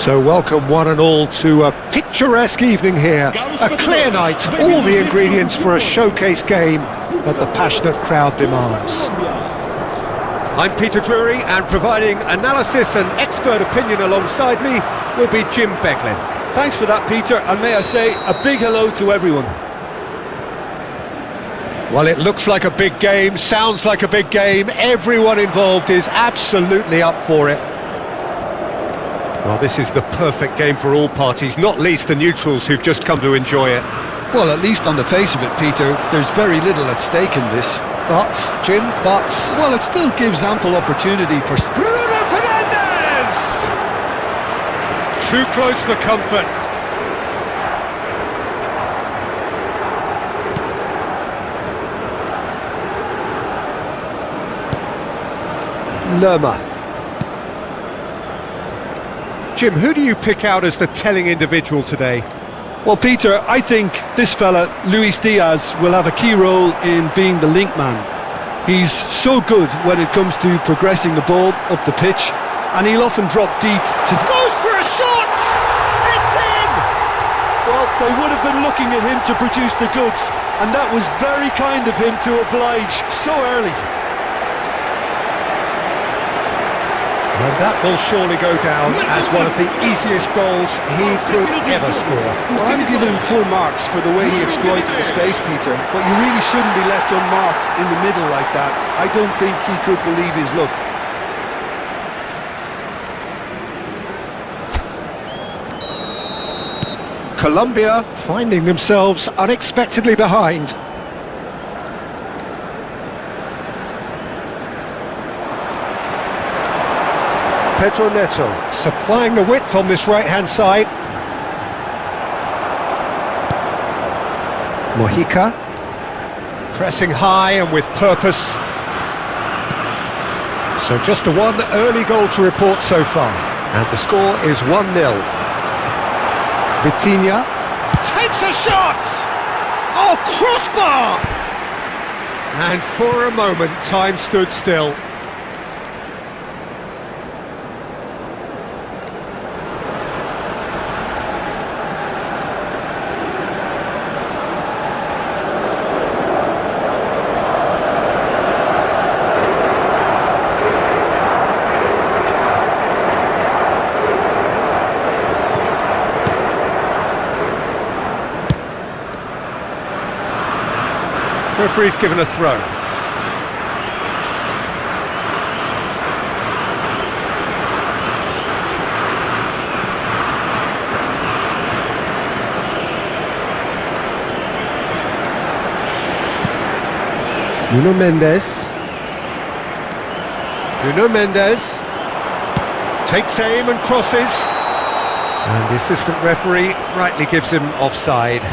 So welcome one and all to a picturesque evening here, a clear night, all the ingredients for a showcase game that the passionate crowd demands. I'm Peter Drury, and providing analysis and expert opinion alongside me will be Jim Beglin. Thanks for that, Peter, and may I say a big hello to everyone. Well, it looks like a big game, sounds like a big game, everyone involved is absolutely up for it. Well, this is the perfect game for all parties, not least the neutrals who've just come to enjoy it. Well, at least on the face of it, Peter, there's very little at stake in this. But, Jim, well, it still gives ample opportunity for... Bruno Fernandes! Too close for comfort. Lerma. Jim, who do you pick out as the telling individual today? Well, Peter, I think this fella, Luis Diaz, will have a key role in being the link man. He's so good when it comes to progressing the ball up the pitch, and he'll often drop deep to... Goes for a shot! It's in! Well, they would have been looking at him to produce the goods, and that was very kind of him to oblige so early. And that will surely go down as one of the easiest goals he could ever score. Well, I'm giving him full marks for the way he exploited the space, Peter, but you really shouldn't be left unmarked in the middle like that. I don't think he could believe his luck. Colombia finding themselves unexpectedly behind. Pedro Neto supplying the width on this right-hand side. Mojica pressing high and with purpose. So just the one early goal to report so far, and the score is 1-0. Vitinha takes a shot! Oh, crossbar! And for a moment, time stood still. Referee's given a throw. Nuno Mendes takes aim and crosses, and the assistant referee rightly gives him offside.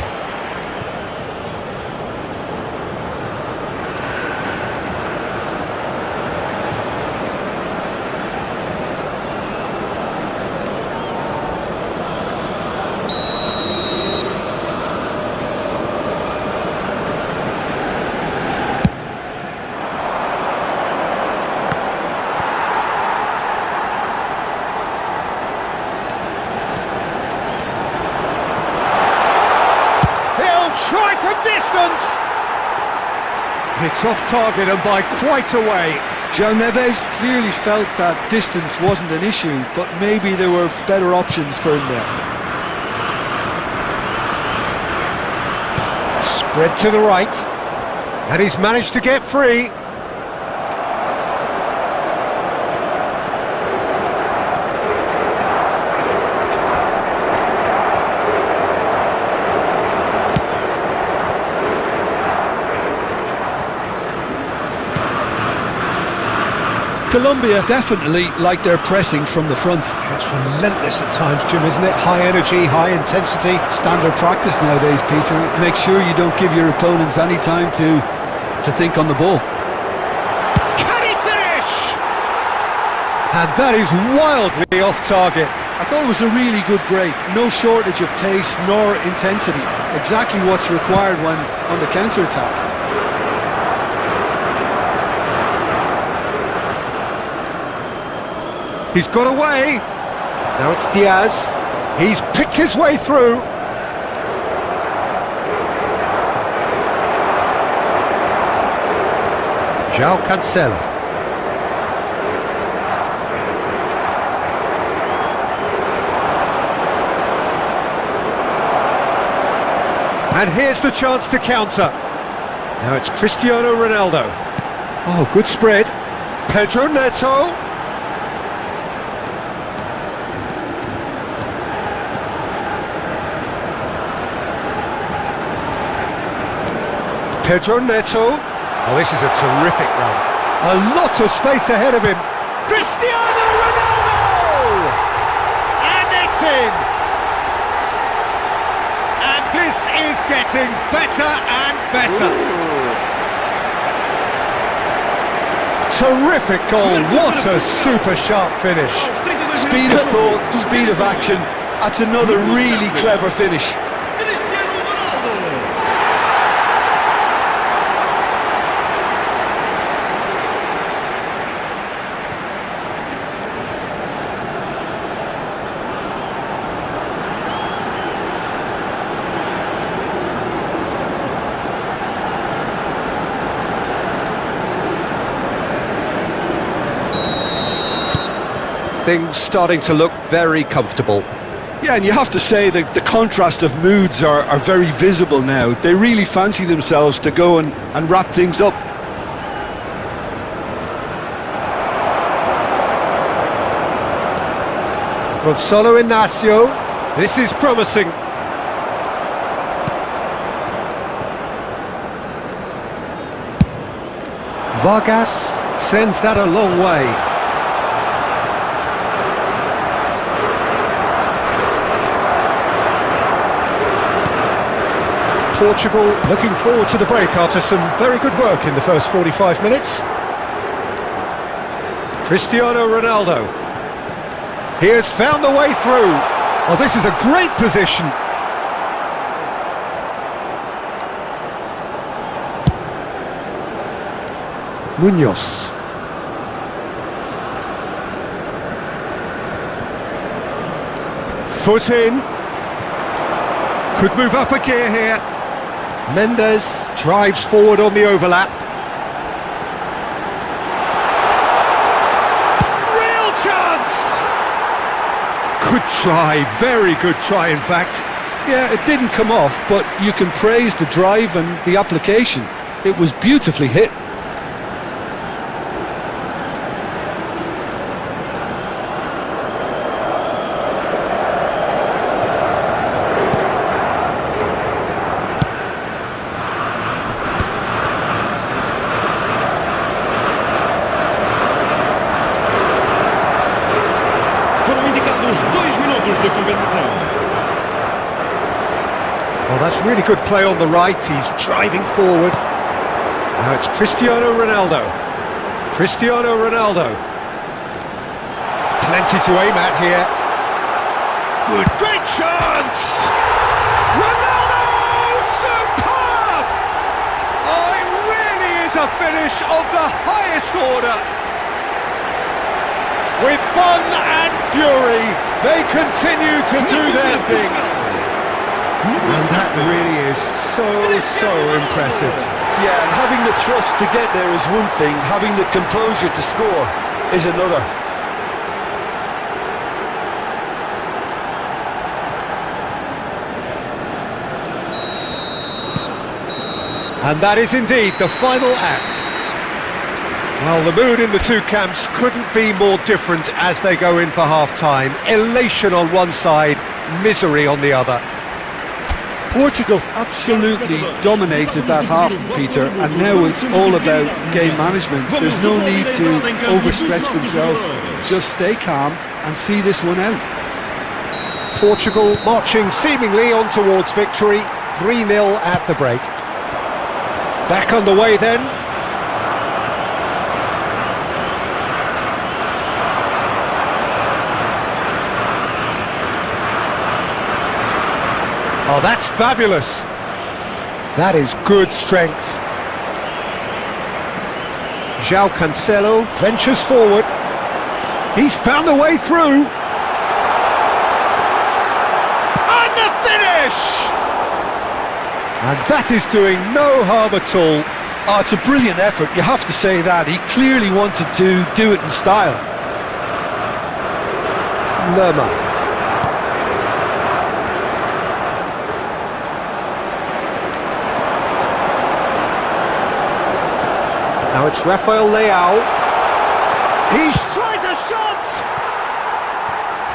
Try from distance! It's off target and by quite a way. João Neves clearly felt that distance wasn't an issue, but maybe there were better options for him there. Spread to the right, and he's managed to get free. Colombia definitely like their pressing from the front. It's relentless at times, Jim, isn't it? High energy, high intensity. Standard practice nowadays, Peter. Make sure you don't give your opponents any time to think on the ball. Can he finish? And that is wildly off target. I thought it was a really good break. No shortage of pace nor intensity. Exactly what's required when on the counter-attack. He's got away. Now it's Diaz. He's picked his way through. João Cancelo. And here's the chance to counter. Now it's Cristiano Ronaldo. Oh, good spread. Pedro Neto. Pedro Neto. Oh, this is a terrific run. A lot of space ahead of him. Cristiano Ronaldo! And it's in! And this is getting better and better. Terrific goal. What a super sharp finish. Speed of thought, speed of action. That's another really clever finish. Things starting to look very comfortable. Yeah, and you have to say that the contrast of moods are very visible now. They really fancy themselves to go and wrap things up. Gonzalo Inacio. This is promising. Vargas sends that a long way. Portugal looking forward to the break after some very good work in the first 45 minutes. Cristiano Ronaldo. He has found the way through. Oh, this is a great position. Munoz. Foot in. Could move up a gear here. Mendes drives forward on the overlap. Real chance! Good try, very good try in fact. Yeah, it didn't come off, but you can praise the drive and the application. It was beautifully hit. Well, that's really good play on the right. He's driving forward. Now it's Cristiano Ronaldo. Cristiano Ronaldo. Plenty to aim at here. Good, great chance! Ronaldo! Superb! Oh, it really is a finish of the highest order. With fun and fury, they continue to do their thing. And that really is so impressive. Yeah, and having the thrust to get there is one thing, having the composure to score is another. And that is indeed the final act. Well, the mood in the two camps couldn't be more different as they go in for half-time. Elation on one side, misery on the other. Portugal absolutely dominated that half, Peter, and now it's all about game management. There's no need to overstretch themselves. Just stay calm and see this one out. Portugal marching seemingly on towards victory, 3-0 at the break. Back underway then. Oh, that's fabulous. That is good strength. João Cancelo ventures forward. He's found a way through. finish! And that is doing no harm at all. Oh, it's a brilliant effort, you have to say that. He clearly wanted to do it in style. Lerma. Now it's Rafael Leao. He tries a shot!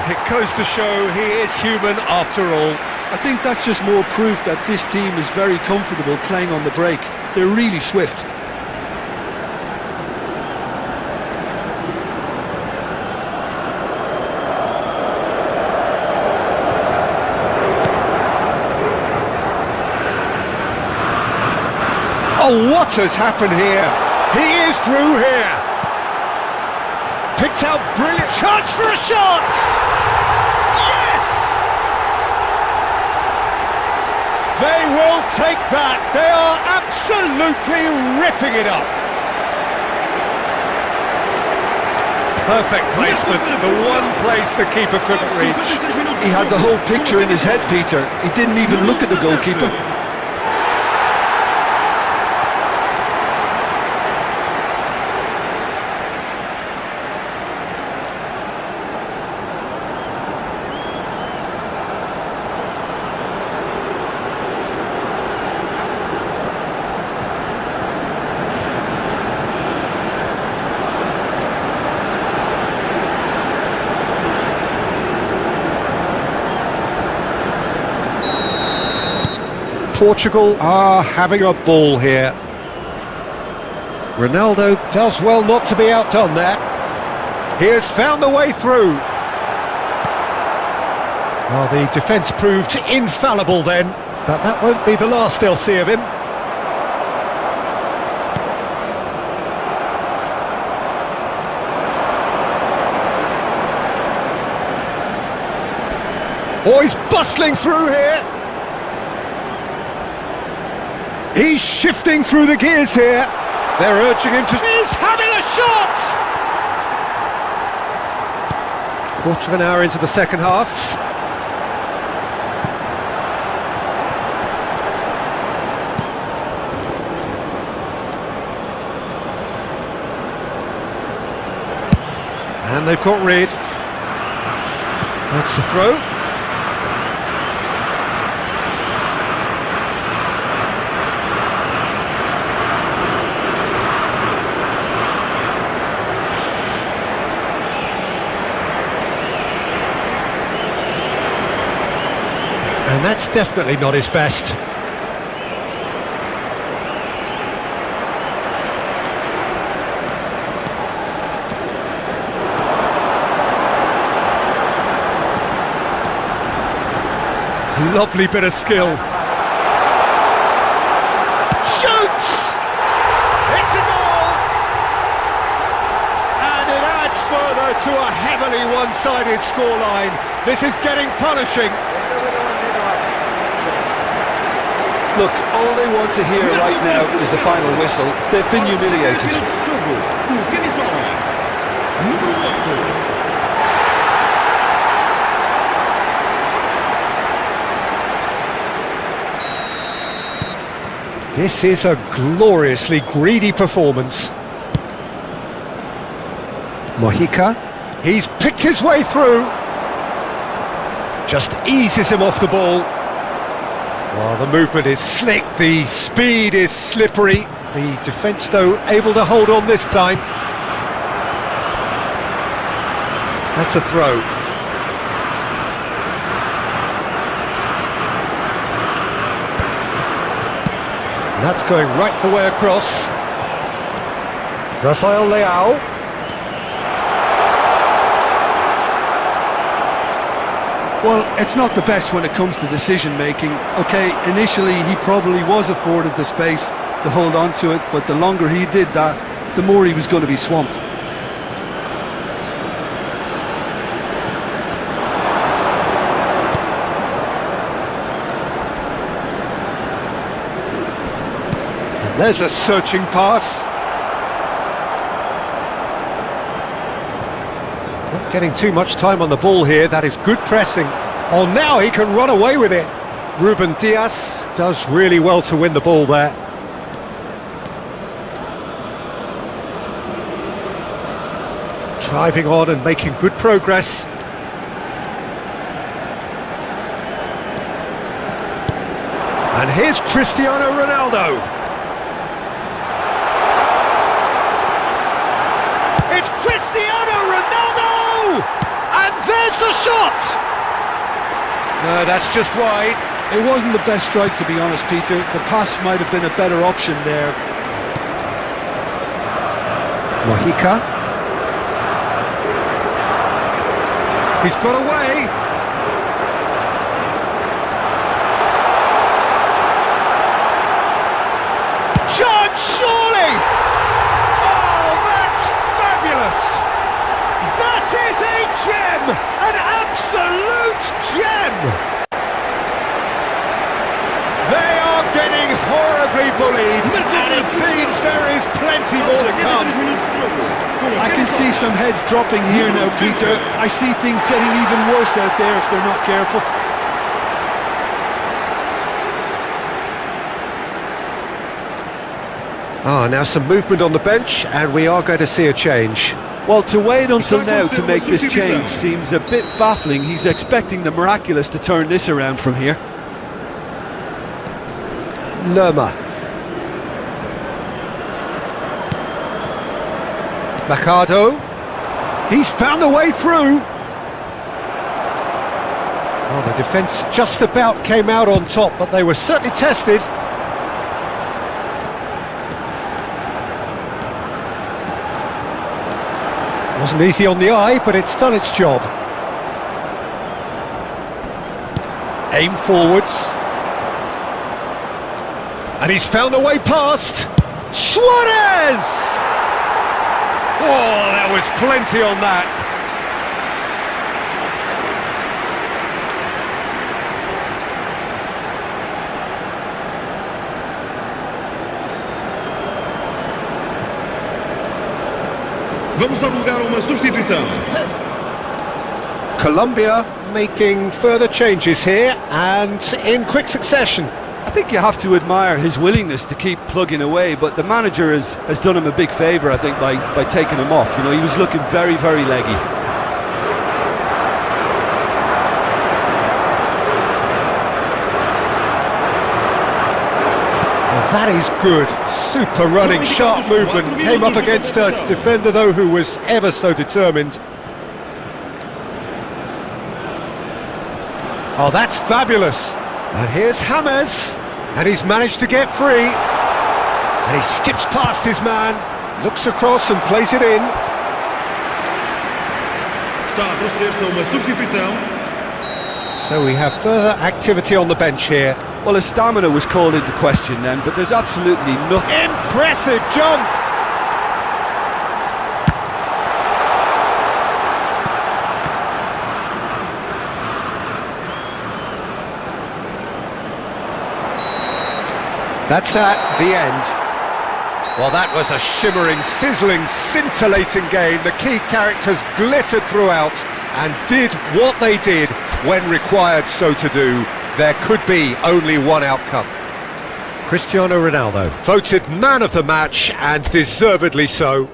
It goes to show he is human after all. I think that's just more proof that this team is very comfortable playing on the break. They're really swift. Oh, what has happened here? He is through here. Picked out brilliant chance for a shot. Yes! They will take that. They are absolutely ripping it up. Perfect placement. The one place the keeper couldn't reach. He had the whole picture in his head, Peter. He didn't even look at the goalkeeper. Portugal are having a ball here. Ronaldo does well not to be outdone there. He has found the way through. Well, the defence proved infallible then, but that won't be the last they'll see of him. Oh, he's bustling through here. He's shifting through the gears here. They're urging him to... He's having a shot! Quarter of an hour into the second half. And they've got rid. That's the throw. And that's definitely not his best. Lovely bit of skill. Shoots! It's a goal! And it adds further to a heavily one-sided scoreline. This is getting punishing. Look, all they want to hear right now is the final whistle. They've been humiliated. This is a gloriously greedy performance. Mojica, he's picked his way through. Just eases him off the ball. Well, the movement is slick, the speed is slippery. The defence, though, able to hold on this time. That's a throw. And that's going right the way across. Rafael Leao. Well, it's not the best when it comes to decision-making. OK, initially he probably was afforded the space to hold on to it, but the longer he did that, the more he was going to be swamped. And there's a searching pass. Not getting too much time on the ball here. That is good pressing. Oh, now he can run away with it. Ruben Dias does really well to win the ball there. Driving on and making good progress. And here's Cristiano Ronaldo. It's Cristiano Ronaldo! And there's the shot! No, that's just wide. It wasn't the best strike, to be honest, Peter. The pass might have been a better option there. Mojica. He's got away. Chance, surely! Oh, that's fabulous! That is a gem! An absolute gem! They are getting horribly bullied, and it seems there is plenty more to come. I can see some heads dropping here now, Peter. I see things getting even worse out there if they're not careful. Now some movement on the bench, and we are going to see a change. Well, to wait until now to make this change seems a bit baffling. He's expecting the miraculous to turn this around from here. Lerma. Mercado. He's found a way through. Well, the defence just about came out on top, but they were certainly tested. Wasn't easy on the eye, but it's done its job. Aim forwards. And he's found a way past. Suarez! Oh, there was plenty on that. Vamos dar lugar a uma substituição. Colombia making further changes here, and in quick succession. I think you have to admire his willingness to keep plugging away, but the manager has done him a big favour, I think, by taking him off. You know, he was looking very, very leggy. That is good. Super running, sharp movement. Came up against a defender, though, who was ever so determined. Oh, that's fabulous. And here's James. And he's managed to get free. And he skips past his man, looks across and plays it in. Está a proceder-se a uma substituição. So we have further activity on the bench here. Well, his stamina was called into question then, but there's absolutely nothing. Impressive jump! That's at the end. Well, that was a shimmering, sizzling, scintillating game. The key characters glittered throughout and did what they did when required so to do. There could be only one outcome. Cristiano Ronaldo, voted man of the match, and deservedly so.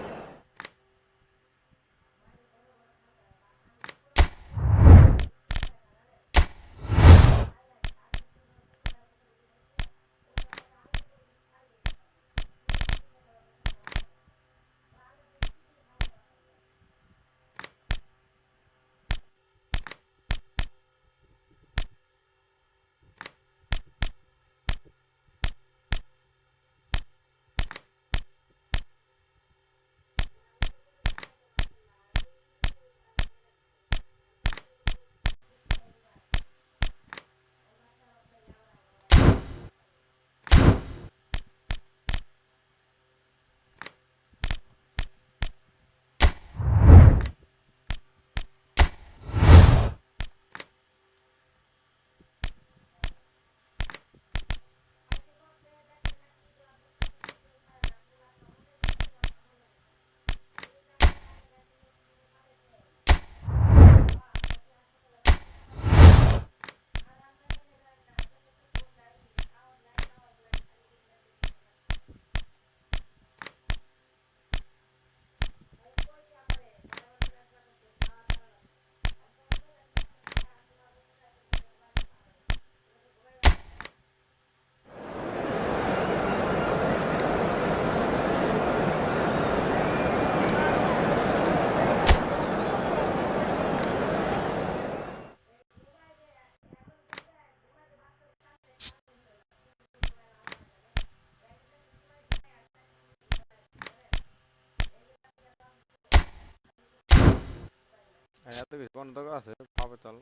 এত কিছু গণতন্ত্র আছে পাবে চল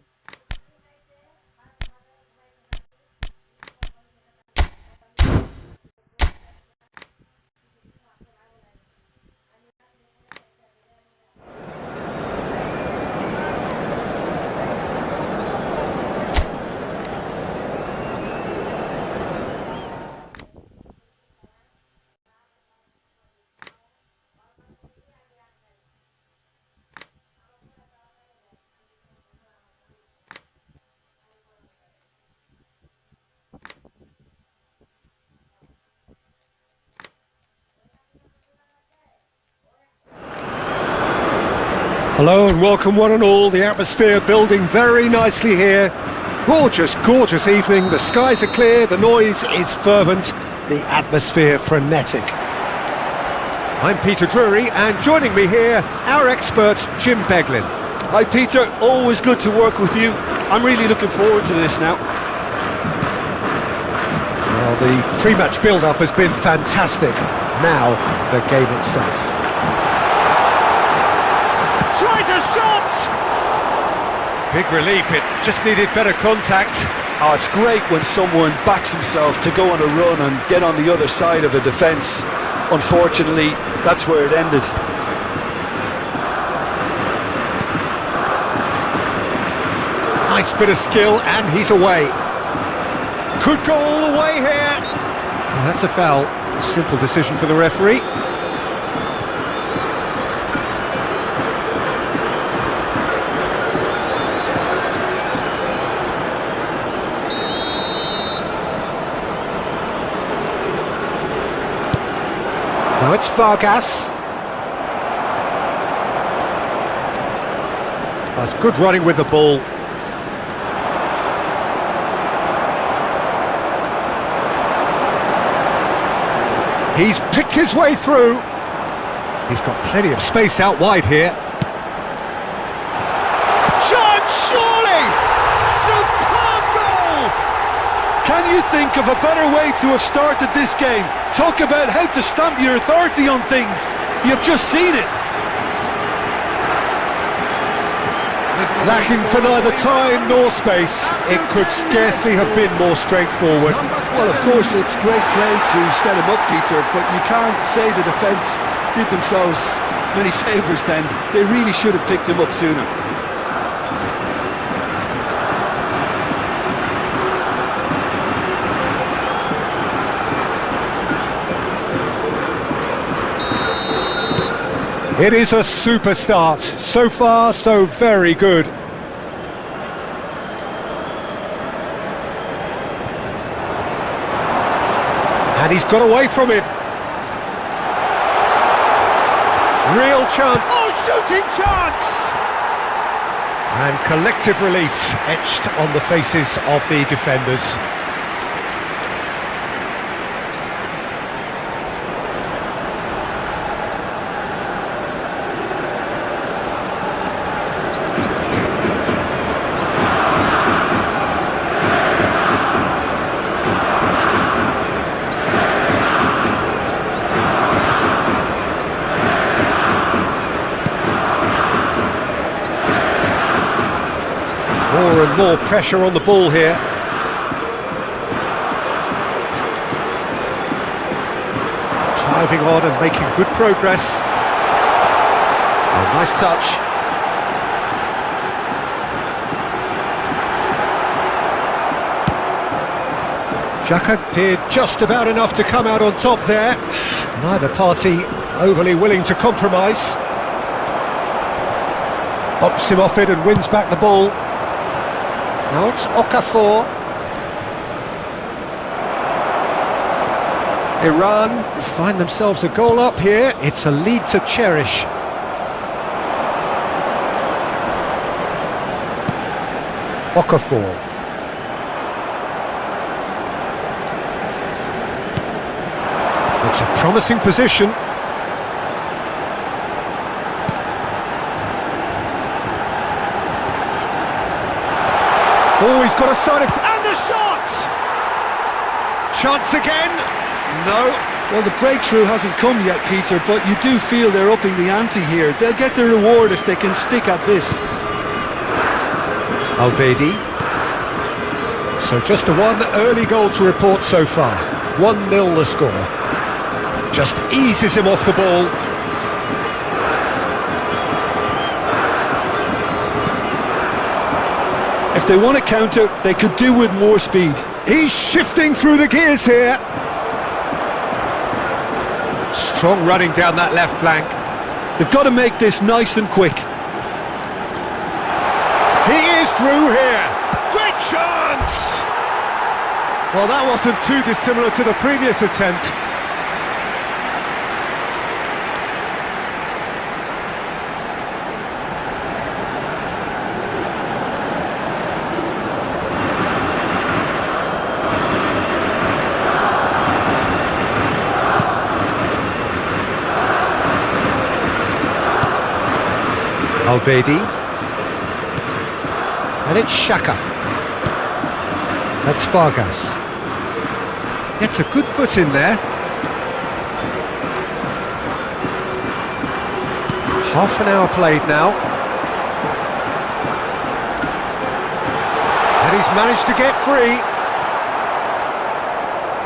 Hello and welcome one and all, the atmosphere building very nicely here. Gorgeous, gorgeous evening, the skies are clear, the noise is fervent, the atmosphere frenetic. I'm Peter Drury and joining me here, our expert Jim Beglin. Hi Peter, always good to work with you. I'm really looking forward to this now. Well, the pre-match build-up has been fantastic. Now, the game itself. Tries a shot! Big relief, it just needed better contact. Oh, it's great when someone backs himself to go on a run and get on the other side of a defence. Unfortunately, that's where it ended. Nice bit of skill, and he's away. Could go all the way here. Well, that's a foul. A simple decision for the referee. Now it's Vargas. That's good running with the ball. He's picked his way through. He's got plenty of space out wide here. Shot, surely! Superb goal! Can you think of a better way to have started this game? Talk about how to stamp your authority on things. You've just seen it. Lacking for neither time nor space, it could scarcely have been more straightforward. Well, of course, it's great play to set him up, Peter, but you can't say the defence did themselves many favours then. They really should have picked him up sooner. It is a super start. So far, so very good. And he's got away from him. Real chance. Oh, shooting chance! And collective relief etched on the faces of the defenders. More and more pressure on the ball here. Driving on and making good progress. Oh, nice touch. Xhaka did just about enough to come out on top there. Neither party overly willing to compromise. Pops him off it and wins back the ball. Now it's Okafor. Iran find themselves a goal up here. It's a lead to cherish. Okafor. It's a promising position. Oh, he's got a side of... And the shot! Chance again? No. Well, the breakthrough hasn't come yet, Peter, but you do feel they're upping the ante here. They'll get the reward if they can stick at this. Alvedi. So just the one early goal to report so far. 1-0 the score. Just eases him off the ball. If they want to counter, they could do with more speed. He's shifting through the gears here. Strong running down that left flank. They've got to make this nice and quick. He is through here. Great chance! Well, that wasn't too dissimilar to the previous attempt. Alvedi. And it's Xhaka. That's Vargas. Gets a good foot in there. Half an hour played now. And he's managed to get free.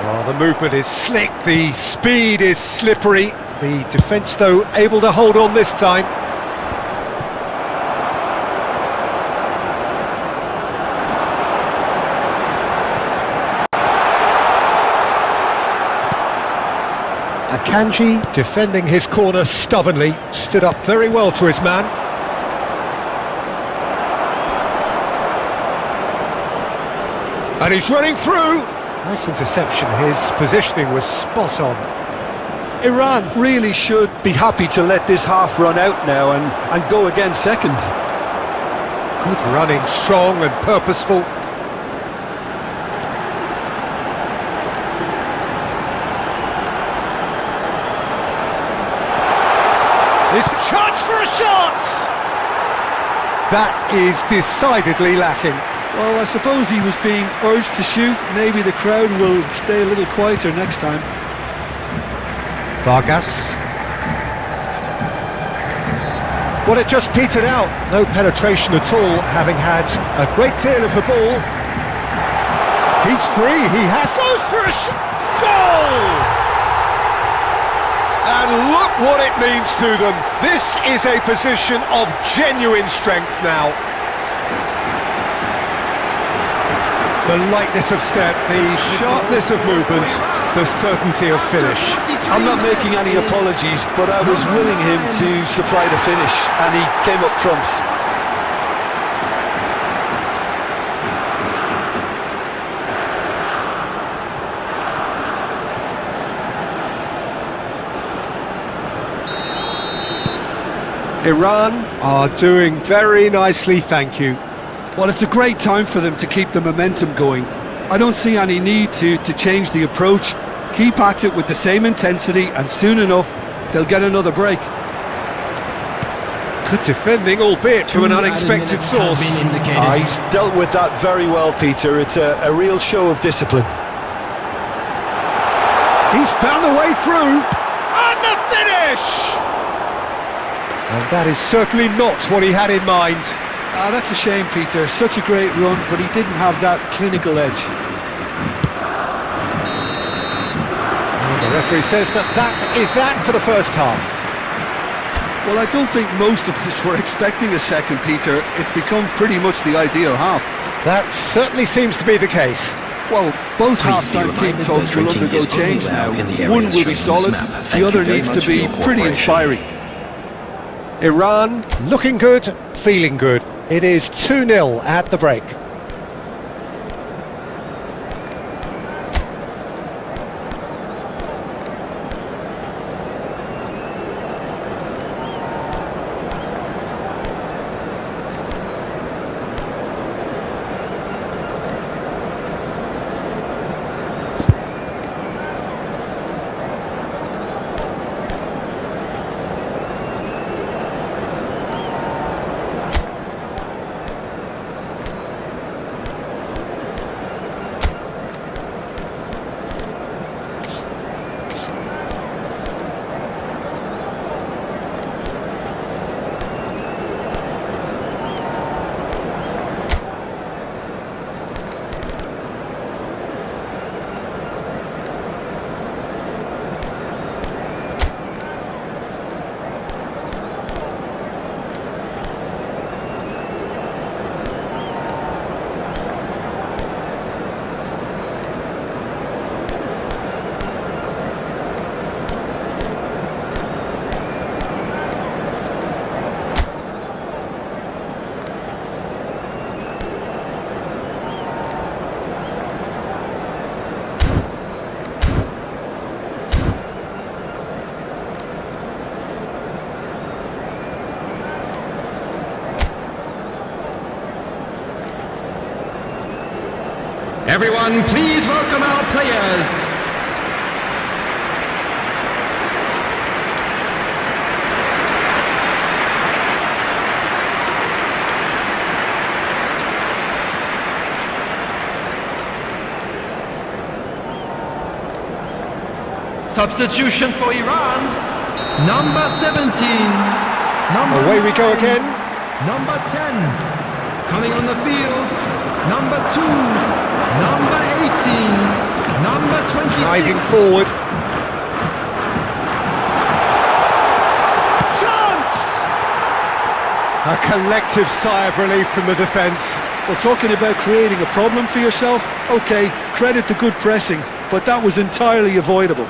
Well, the movement is slick, the speed is slippery. The defence, though, able to hold on this time. Akanji, defending his corner stubbornly, stood up very well to his man. And he's running through! Nice interception, his positioning was spot on. Iran really should be happy to let this half run out now and go again second. Good running, strong and purposeful. It's a chance for a shot! That is decidedly lacking. Well, I suppose he was being urged to shoot. Maybe the crowd will stay a little quieter next time. Vargas. Well, it just petered out. No penetration at all, having had a great deal of the ball. He's free, he has... Goes for a shot! Goal! And look what it means to them. This is a position of genuine strength now. The lightness of step, the sharpness of movement, the certainty of finish. I'm not making any apologies, but I was willing him to supply the finish, and he came up trumps. Iran are doing very nicely, thank you. Well, it's a great time for them to keep the momentum going. I don't see any need to change the approach. Keep at it with the same intensity, and soon enough, they'll get another break. Good defending, albeit from an unexpected source. He's dealt with that very well, Peter. It's a real show of discipline. He's found a way through, and the finish! And that is certainly not what he had in mind. That's a shame, Peter. Such a great run, but he didn't have that clinical edge. And the referee says that is that for the first half. Well, I don't think most of us were expecting a second, Peter. It's become pretty much the ideal half. That certainly seems to be the case. Well, both half-time team talks will undergo change now. One will be solid, the other needs to be pretty inspiring. Iran looking good, feeling good. It is 2-0 at the break. Everyone, please welcome our players. Substitution for Iran, number 17. Away we go again. Number 10. Coming on the field, number 2. Number 18. Number 26. Driving forward. Chance! A collective sigh of relief from the defence. Well, talking about creating a problem for yourself, okay, credit the good pressing, but that was entirely avoidable.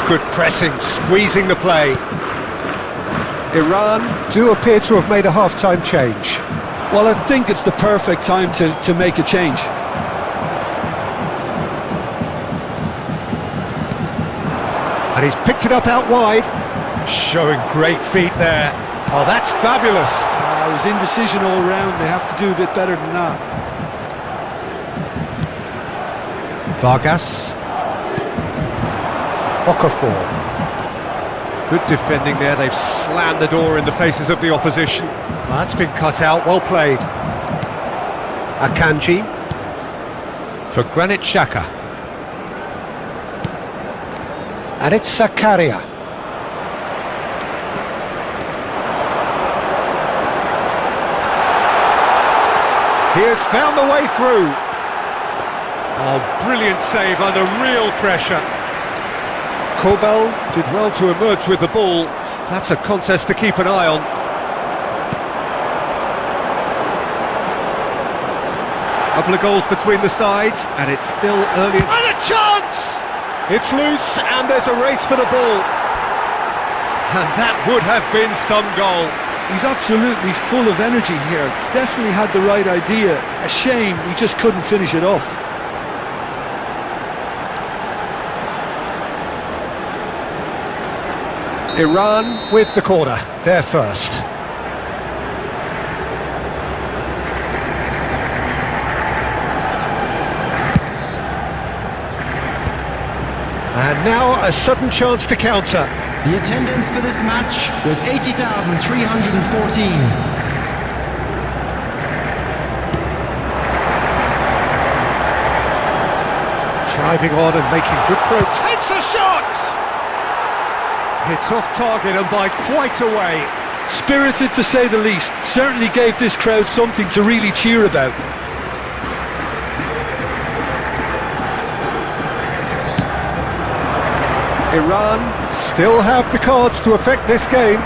Good pressing, squeezing the play. Iran do appear to have made a half-time change. Well, I think it's the perfect time to make a change. And he's picked it up out wide. Showing great feet there. Oh, that's fabulous. It was indecision all round. They have to do a bit better than that. Vargas. Okafor. Good defending there, they've slammed the door in the faces of the opposition. Well, that's been cut out, well played. Akanji for Granit Xhaka. And it's Zakaria. He has found the way through. Oh, brilliant save under real pressure. Kobel did well to emerge with the ball. That's a contest to keep an eye on. Couple of goals between the sides, and it's still early. And a chance! It's loose, and there's a race for the ball. And that would have been some goal. He's absolutely full of energy here. Definitely had the right idea. A shame he just couldn't finish it off. Iran with the corner, they're first. And now a sudden chance to counter. The attendance for this match was 80,314. Driving on and making good progress. Takes a shot! It's off target and by quite a way. Spirited to say the least. Certainly gave this crowd something to really cheer about. Iran still have the cards to affect this game.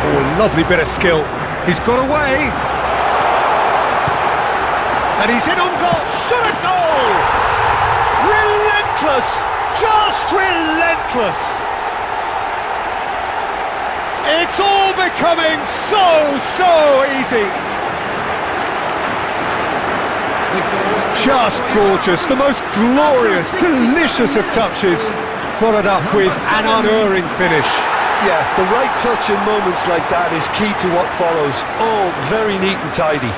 Oh, lovely bit of skill. He's got away. And he's in on goal. Shot a goal! Relentless! Just relentless! It's all becoming so easy. Just gorgeous, the most glorious, delicious of touches, followed up with an unerring finish. Yeah, the right touch in moments like that is key to what follows. All very neat and tidy.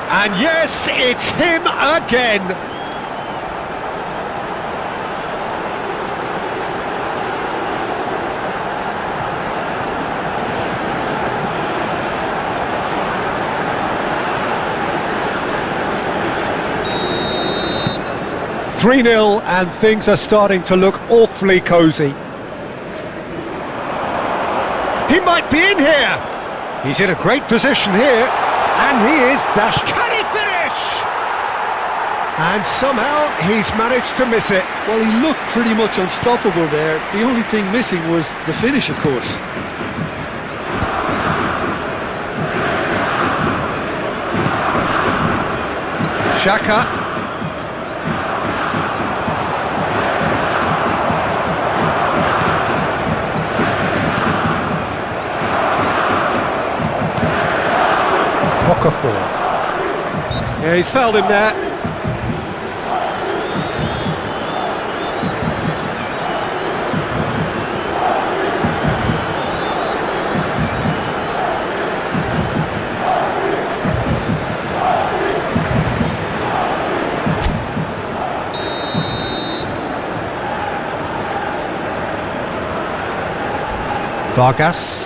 And yes, it's him again. (3-0) and things are starting to look awfully cosy. He might be in here. He's in a great position here, and he is dashed. Can he finish? And somehow he's managed to miss it. Well, he looked pretty much unstoppable there. The only thing missing was the finish, of course. Xhaka. Okafor. Yeah, he's fouled him there. Vargas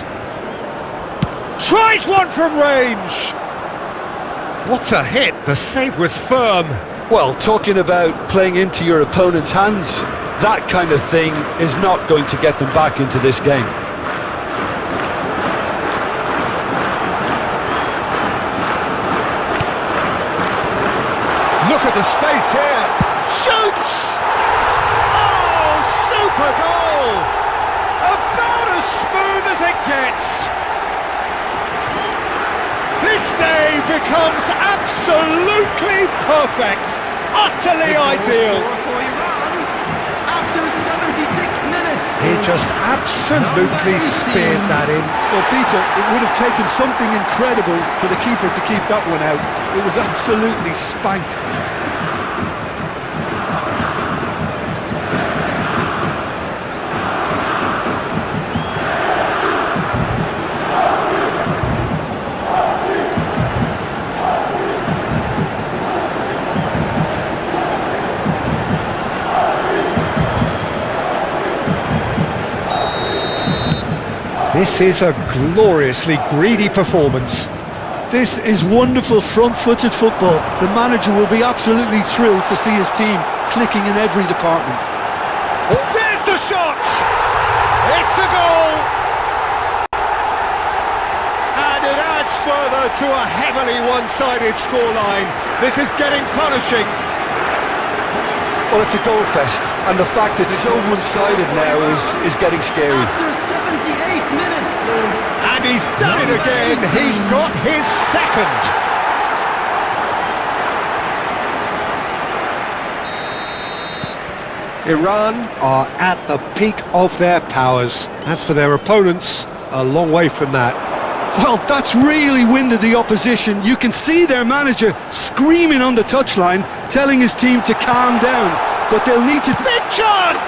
tries one from range. What a hit, the save was firm. Well, talking about playing into your opponent's hands, that kind of thing is not going to get them back into this game. Look at the space here. Shoots! Oh, super goal! About as smooth as it gets. This day becomes absolutely perfect. Utterly ideal. For Iran after 76 minutes. He just absolutely speared that in. Well, Peter, it would have taken something incredible for the keeper to keep that one out. It was absolutely spanked. This is a gloriously greedy performance. This is wonderful front-footed football. The manager will be absolutely thrilled to see his team clicking in every department. Oh, there's the shot! It's a goal! And it adds further to a heavily one-sided scoreline. This is getting punishing. Well, it's a goal fest, and the fact it's so one-sided now is getting scary. After 78 minutes is And he's done it again. He's got his second. Iran are at the peak of their powers. As for their opponents, a long way from that. Well, that's really winded the opposition. You can see their manager screaming on the touchline, telling his team to calm down, but they'll need to... Big chance!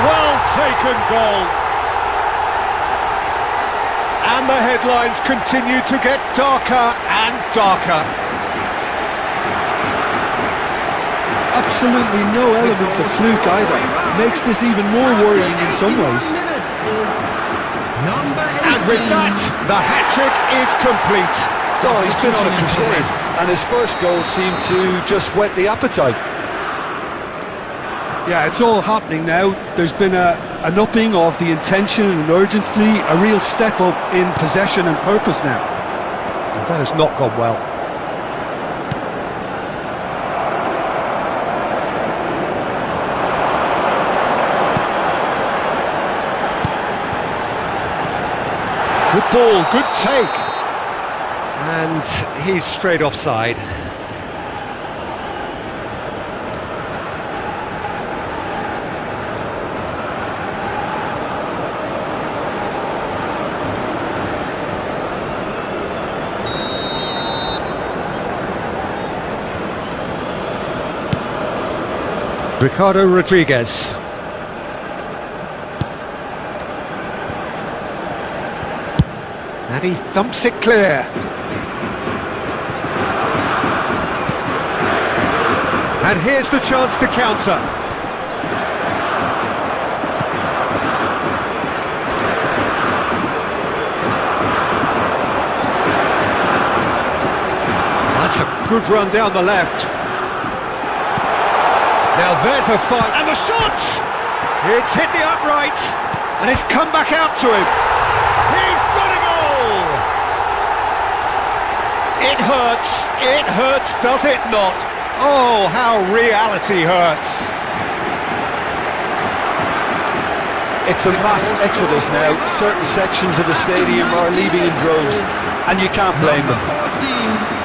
Well taken goal. And the headlines continue to get darker and darker. Absolutely no element of fluke either. Makes this even more worrying in some ways. minutes is number 18. And with that, the hat-trick is complete. Well, he's been on a crusade, and his first goal seemed to just whet the appetite. Yeah, it's all happening now. There's been an upping of the intention and urgency, a real step up in possession and purpose now. And that has not gone well. Good ball, good take. And he's straight offside. Ricardo Rodriguez. And he thumps it clear. And here's the chance to counter. That's a good run down the left. Now there's a fight, and the shot! It's hit the upright, and it's come back out to him. He's got a goal! It hurts, does it not? Oh, how reality hurts. It's a mass exodus now. Certain sections of the stadium are leaving in droves, and you can't blame them. 14.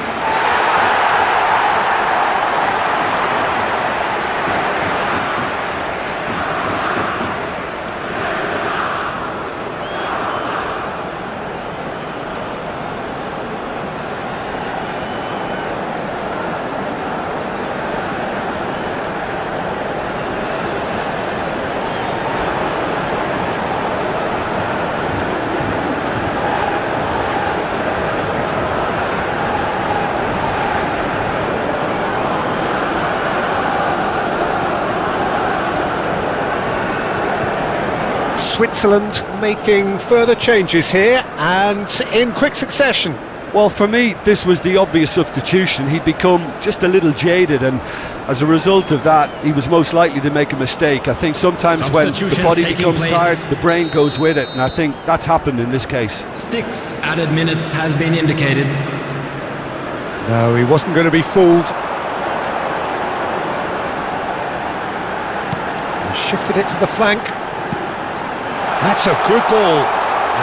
Switzerland making further changes here and in quick succession. Well, for me, this was the obvious substitution. He'd become just a little jaded, and as a result of that, he was most likely to make a mistake. I think sometimes when the body becomes tired, the brain goes with it, and I think that's happened in this case. 6 added minutes has been indicated. No, he wasn't going to be fooled. He shifted it to the flank. That's a good ball,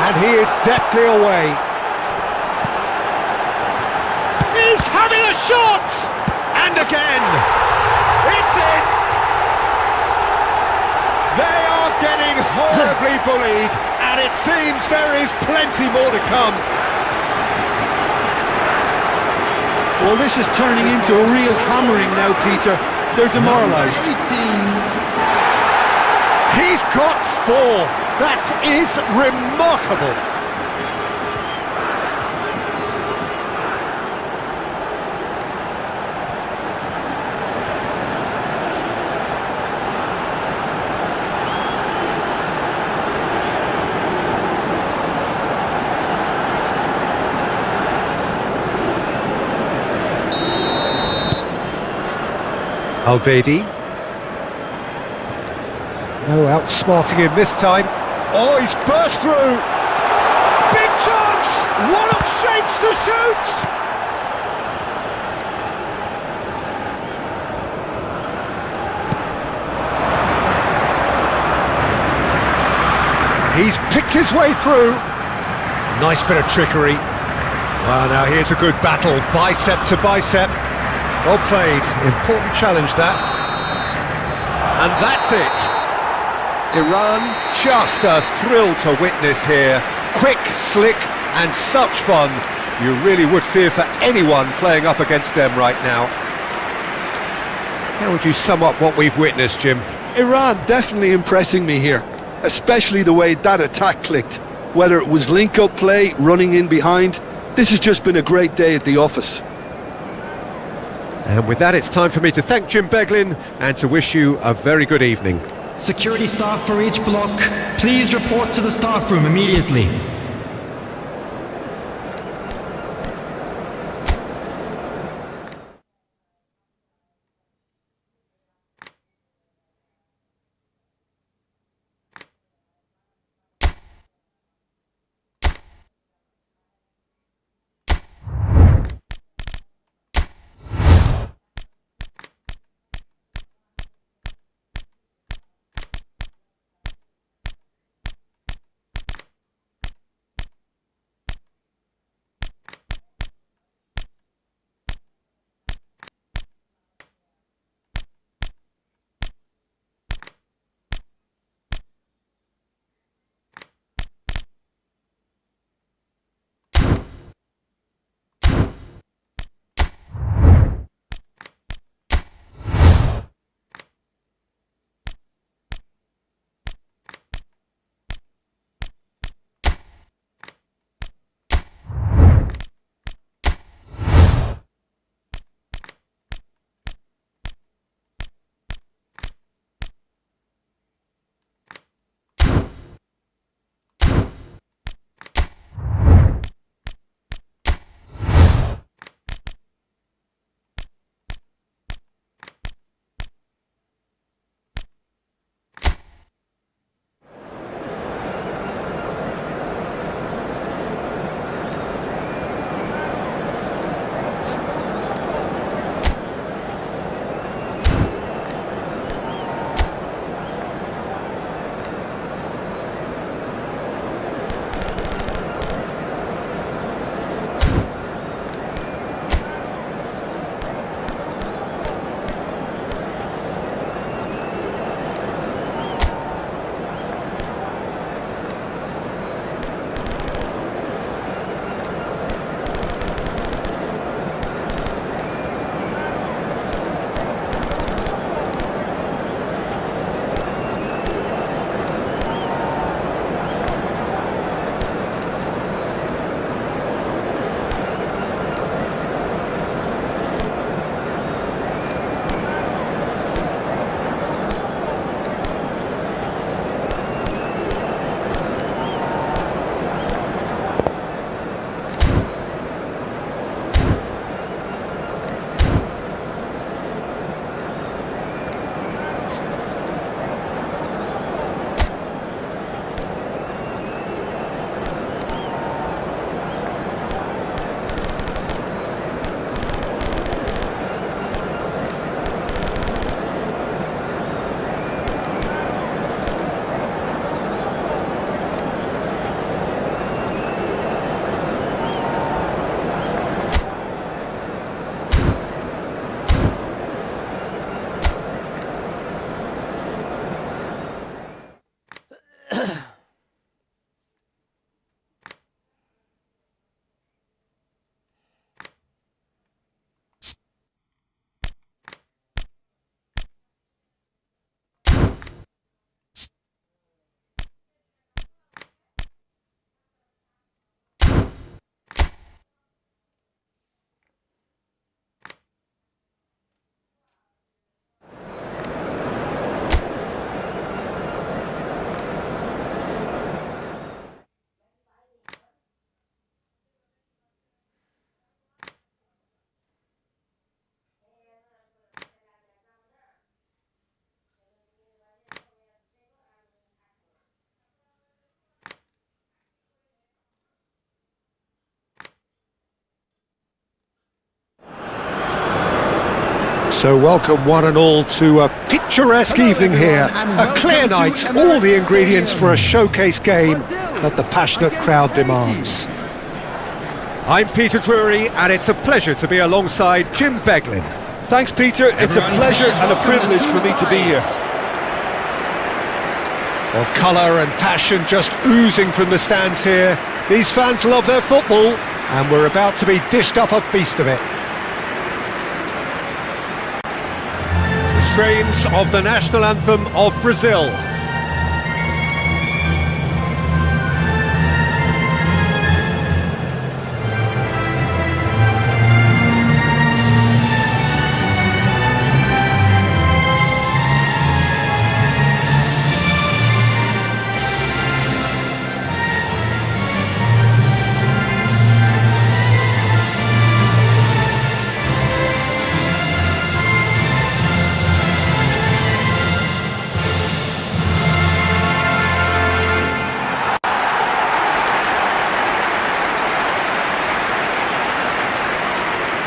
and he is deftly away. He's having a shot! And again! It's in! They are getting horribly bullied, and it seems there is plenty more to come. Well, this is turning into a real hammering now, Peter. They're demoralised. He's got 4. That is remarkable. Alvedi. No outsmarting him this time. Oh, he's burst through! Big chance! One of shapes to shoot! He's picked his way through. Nice bit of trickery. Well, now here's a good battle, bicep to bicep. Well played, important challenge that. And that's it. Iran, just a thrill to witness here. Quick, slick and such fun. You really would fear for anyone playing up against them right now. How would you sum up what we've witnessed, Jim? Iran definitely impressing me here, especially the way that attack clicked. Whether it was link-up play, running in behind, this has just been a great day at the office. And with that, it's time for me to thank Jim Beglin and to wish you a very good evening. Security staff for each block, please report to the staff room immediately. So welcome one and all to a picturesque evening here, a clear night, all the ingredients for a showcase game that the passionate crowd demands. I'm Peter Drury and it's a pleasure to be alongside Jim Beglin. Thanks, Peter. It's a pleasure and a privilege for me to be here. Well, colour and passion just oozing from the stands here. These fans love their football and we're about to be dished up a feast of it. The strains of the national anthem of Brazil.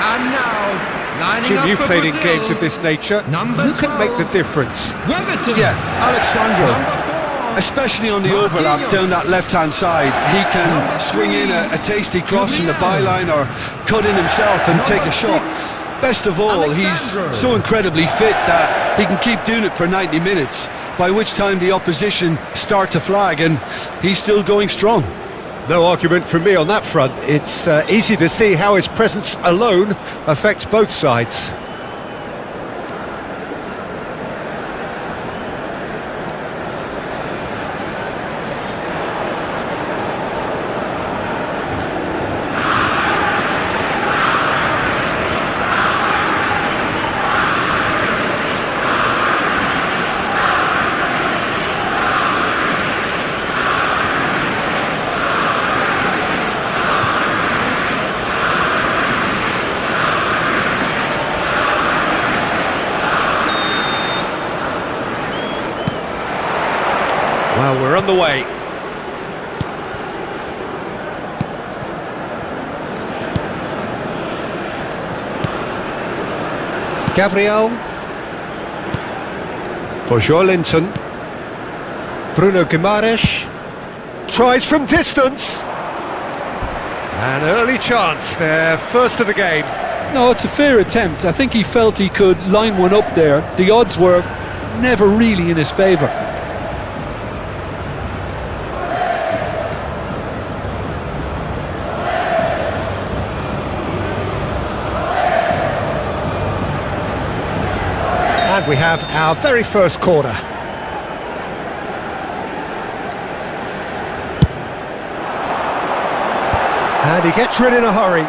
And now, lining Jim, up you've for played in Brazil, games of this nature. number Who can make the 12, difference? Weberton. Yeah, Alexandro. Number 4, Especially on the overlap down that left-hand side, he can swing in a tasty cross from the byline or cut in himself and take a shot. Best of all, he's so incredibly fit that he can keep doing it for 90 minutes, by which time the opposition start to flag, and he's still going strong. No argument from me on that front. It's easy to see how his presence alone affects both sides. Well, we're on the way. Gabriel. For Joelinton. Bruno Guimaraes. Tries from distance. An early chance there, first of the game. No, it's a fair attempt. I think he felt he could line one up there. The odds were never really in his favour. And we have our very first corner. And he gets rid in a hurry.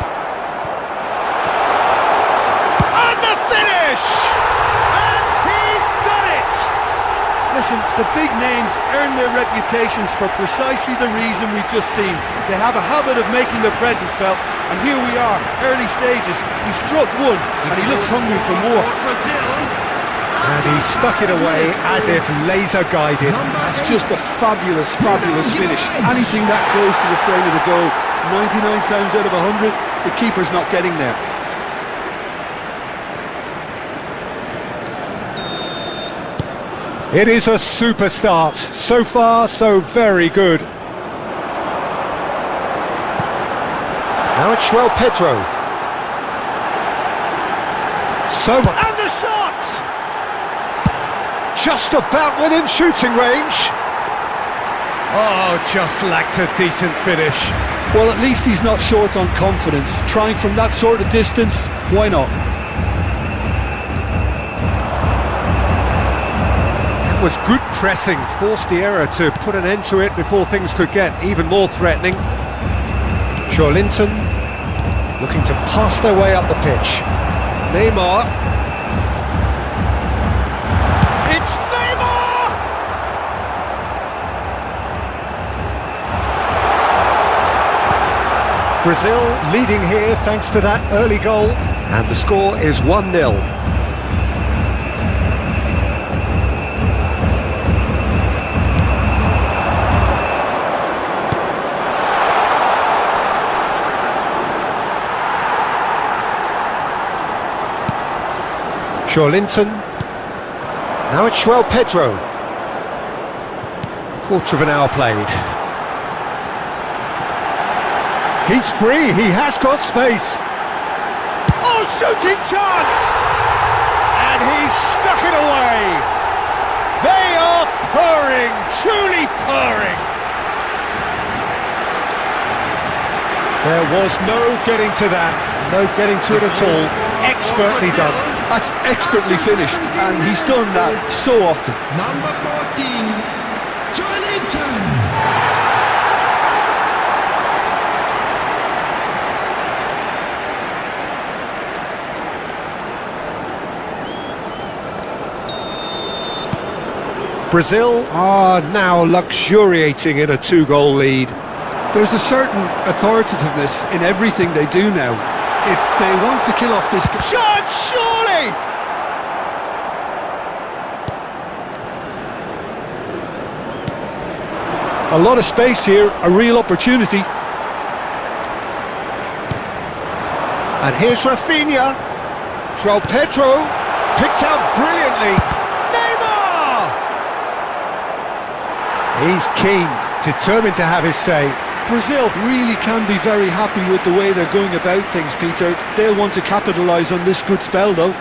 And the finish! And he's done it! Listen, the big names earn their reputations for precisely the reason we've just seen. They have a habit of making their presence felt, and here we are, early stages. He struck one, and he looks hungry for more. And he stuck it away as if laser guided. That's just a fabulous, fabulous finish. Anything that close to the frame of the goal, 99 times out of 100, the keeper's not getting there. It is a super start. So far, so very good. Now it's João Pedro. So much. And the shot! Just about within shooting range. Oh, just lacked a decent finish. Well, at least he's not short on confidence. Trying from that sort of distance, why not? That was good pressing, forced the error to put an end to it before things could get even more threatening. Joelinton looking to pass their way up the pitch. Neymar. It's Neymar! Brazil leading here thanks to that early goal, and the score is 1-0. Linton. Now it's João Pedro. Quarter of an hour played. He's free, he has got space. Oh, shooting chance! And he's stuck it away. They are purring, truly purring. There was no getting to that, no getting to it at all. Expertly done. That's expertly finished, and he's done that so often. Number 14, Joelinton. Brazil are now luxuriating in a 2-goal lead. There's a certain authoritativeness in everything they do now. If they want to kill off this... Shot, surely! A lot of space here, a real opportunity. And here's Rafinha. João Pedro picked out brilliantly. Neymar! He's keen, determined to have his say. Brazil really can be very happy with the way they're going about things, Peter. They'll want to capitalise on this good spell, though.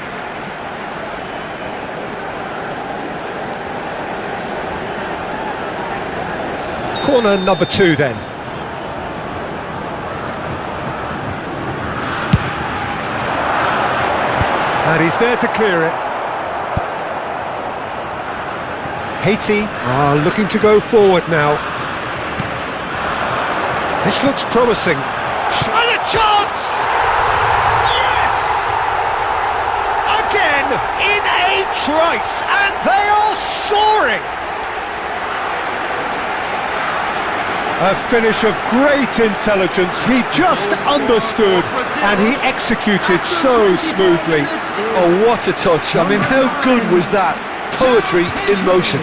Corner number 2 then. And he's there to clear it. Haiti are looking to go forward now. This looks promising. And a chance! Yes! Again, in a trice, and they are soaring! A finish of great intelligence. He just understood, and he executed so smoothly. Oh, what a touch. I mean, how good was that? Poetry in motion.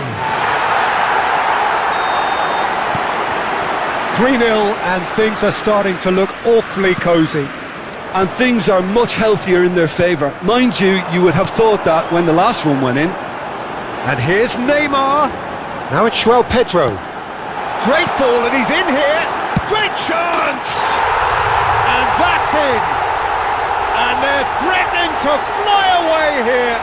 3-0, and things are starting to look awfully cosy. And things are much healthier in their favour. Mind you, you would have thought that when the last one went in. And here's Neymar. Now it's João Pedro. Great ball, and he's in here. Great chance! And that's in. And they're threatening to fly away here.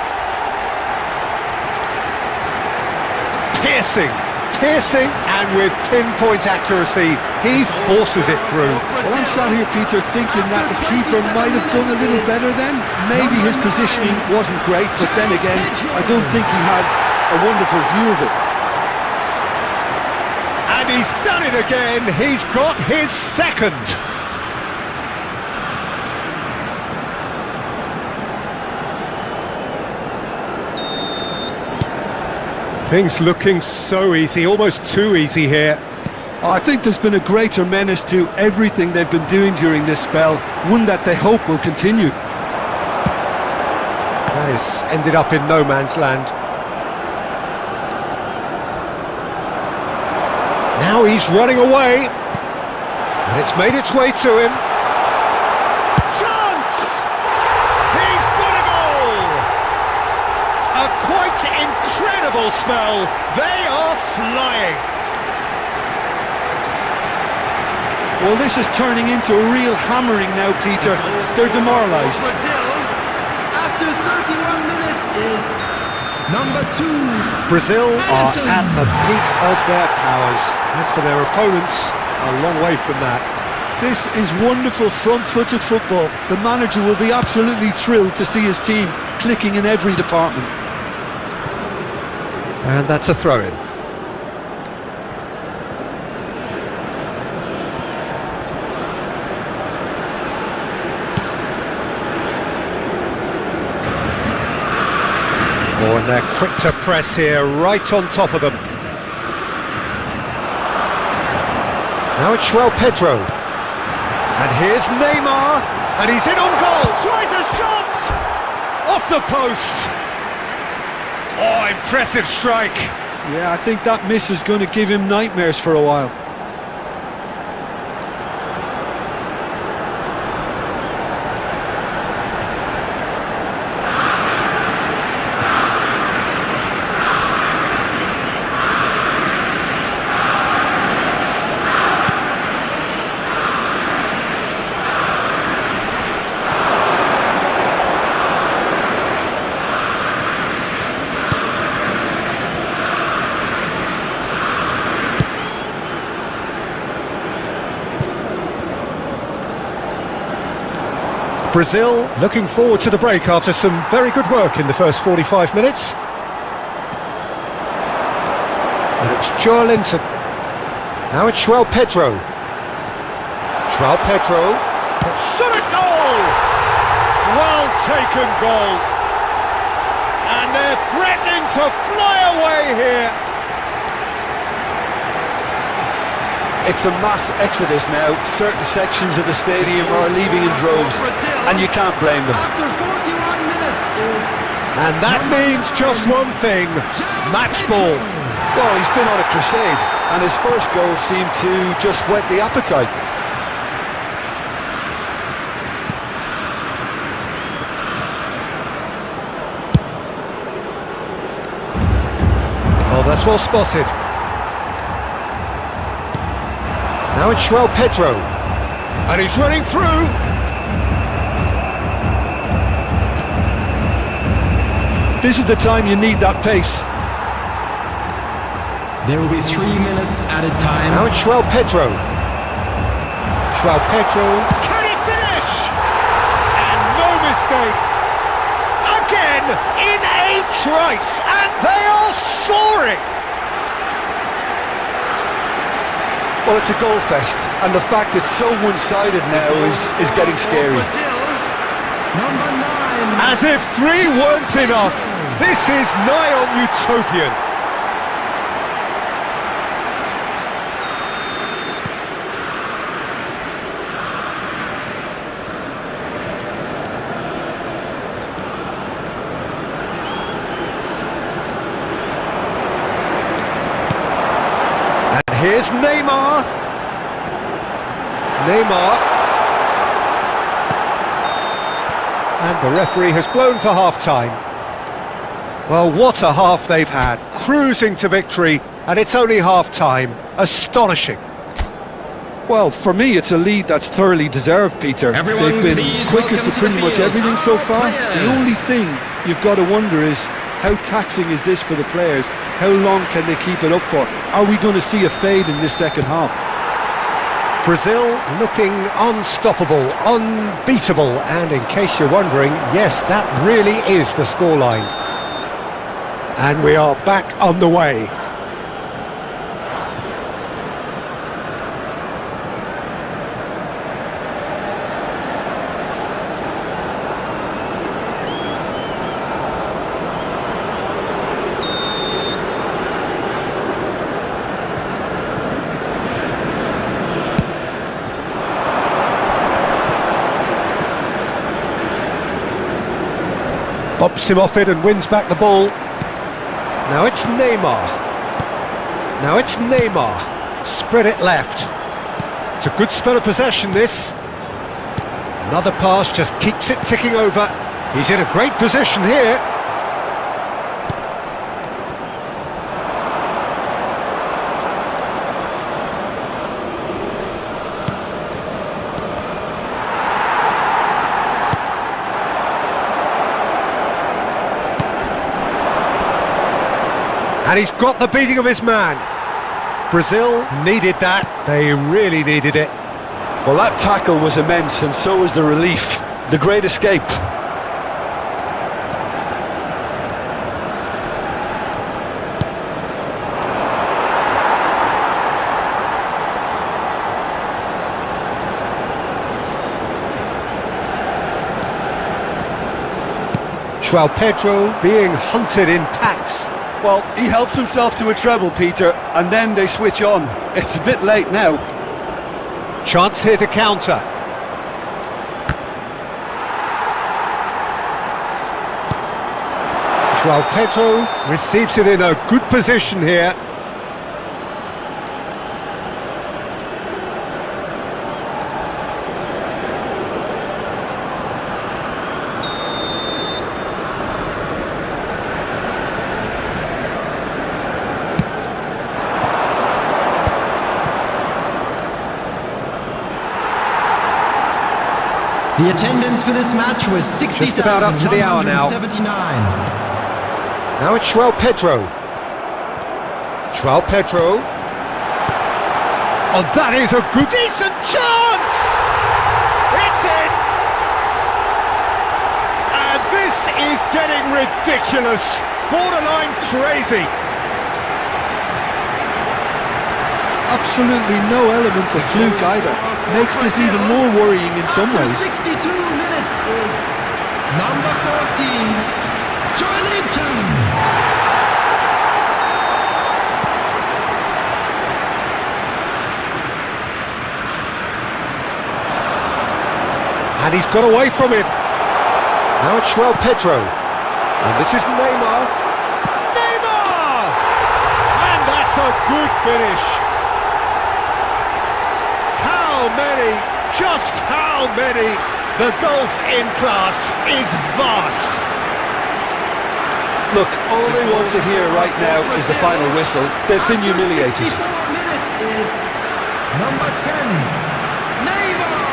Piercing, and with pinpoint accuracy, he forces it through. Well, I'm sat here, Peter, thinking that the keeper might have done a little better then. Maybe his positioning wasn't great, but then again, I don't think he had a wonderful view of it. And he's done it again. He's got his second. Things looking so easy, almost too easy here. I think there's been a greater menace to everything they've been doing during this spell, one that they hope will continue. That has ended up in no man's land. Now he's running away, and it's made its way to him. Chance! He's got a goal! A quite incredible spell. They are flying. Well, this is turning into a real hammering now, Peter. They're demoralised. Brazil, after 31 minutes, is number 2. Brazil are at the peak of their powers. As for their opponents, a long way from that. This is wonderful front-footed football. The manager will be absolutely thrilled to see his team clicking in every department. And that's a throw-in. Oh, and they're quick to press here, right on top of them. Now it's João Pedro. And here's Neymar, and he's in on goal. Tries a shot! Off the post. Oh, impressive strike. Yeah, I think that miss is going to give him nightmares for a while. Brazil looking forward to the break after some very good work in the first 45 minutes. And it's Joelinton. Now it's João Pedro. João Pedro. Shot a goal! Well taken goal. And they're threatening to fly away here. It's a mass exodus now. Certain sections of the stadium are leaving in droves, and you can't blame them. After 41 minutes is... And that means just one thing, match ball. Well, he's been on a crusade, and his first goal seemed to just whet the appetite. Oh, that's well spotted. Now it's João Pedro, and he's running through. This is the time you need that pace. There will be 3 minutes added time. Now it's João Pedro. João Pedro. Can he finish? And no mistake. Again in a trice, and they are soaring. Well, it's a goal fest, and the fact it's so one-sided now is getting scary. Brazil, number 9. As if 3 weren't enough. This is nigh on utopian. And here's Neymar. And the referee has blown for half-time. Well, what a half they've had, cruising to victory, and it's only half-time. Astonishing. Well, for me, it's a lead that's thoroughly deserved, Peter. Everyone, They've been please quicker welcome to to pretty the much field everything so our far. players. The only thing you've got to wonder is how taxing is this for the players? How long can they keep it up for? Are we going to see a fade in this second half? Brazil looking unstoppable, unbeatable, and in case you're wondering, yes, that really is the scoreline. And we are back on the way. Bumps him off it and wins back the ball. Now it's Neymar. Spread it left. It's a good spell of possession, this. Another pass just keeps it ticking over. He's in a great position here. And he's got the beating of his man. Brazil needed that. They really needed it. Well, that tackle was immense, and so was the relief. The great escape. João Pedro being hunted in packs. Well, he helps himself to a treble, Peter, and then they switch on. It's a bit late now. Chance here to counter. João Pedro receives it in a good position here. The attendance for this match was 60,179. Just about up to the hour now. Now it's João Pedro. Oh, that is a good, decent chance! It's in! ridiculous, borderline crazy. Absolutely no element of fluke either. Makes this even more worrying in some ways. 62 minutes is number 14, Joelinton. And he's got away from him. Now it's Pedro. And this is Neymar. Neymar! And that's a good finish. How many? Just how many? The golf in class is vast. Look, all they want to hear right now is the final whistle. They've been humiliated. 64 minutes is number 10, Neymar.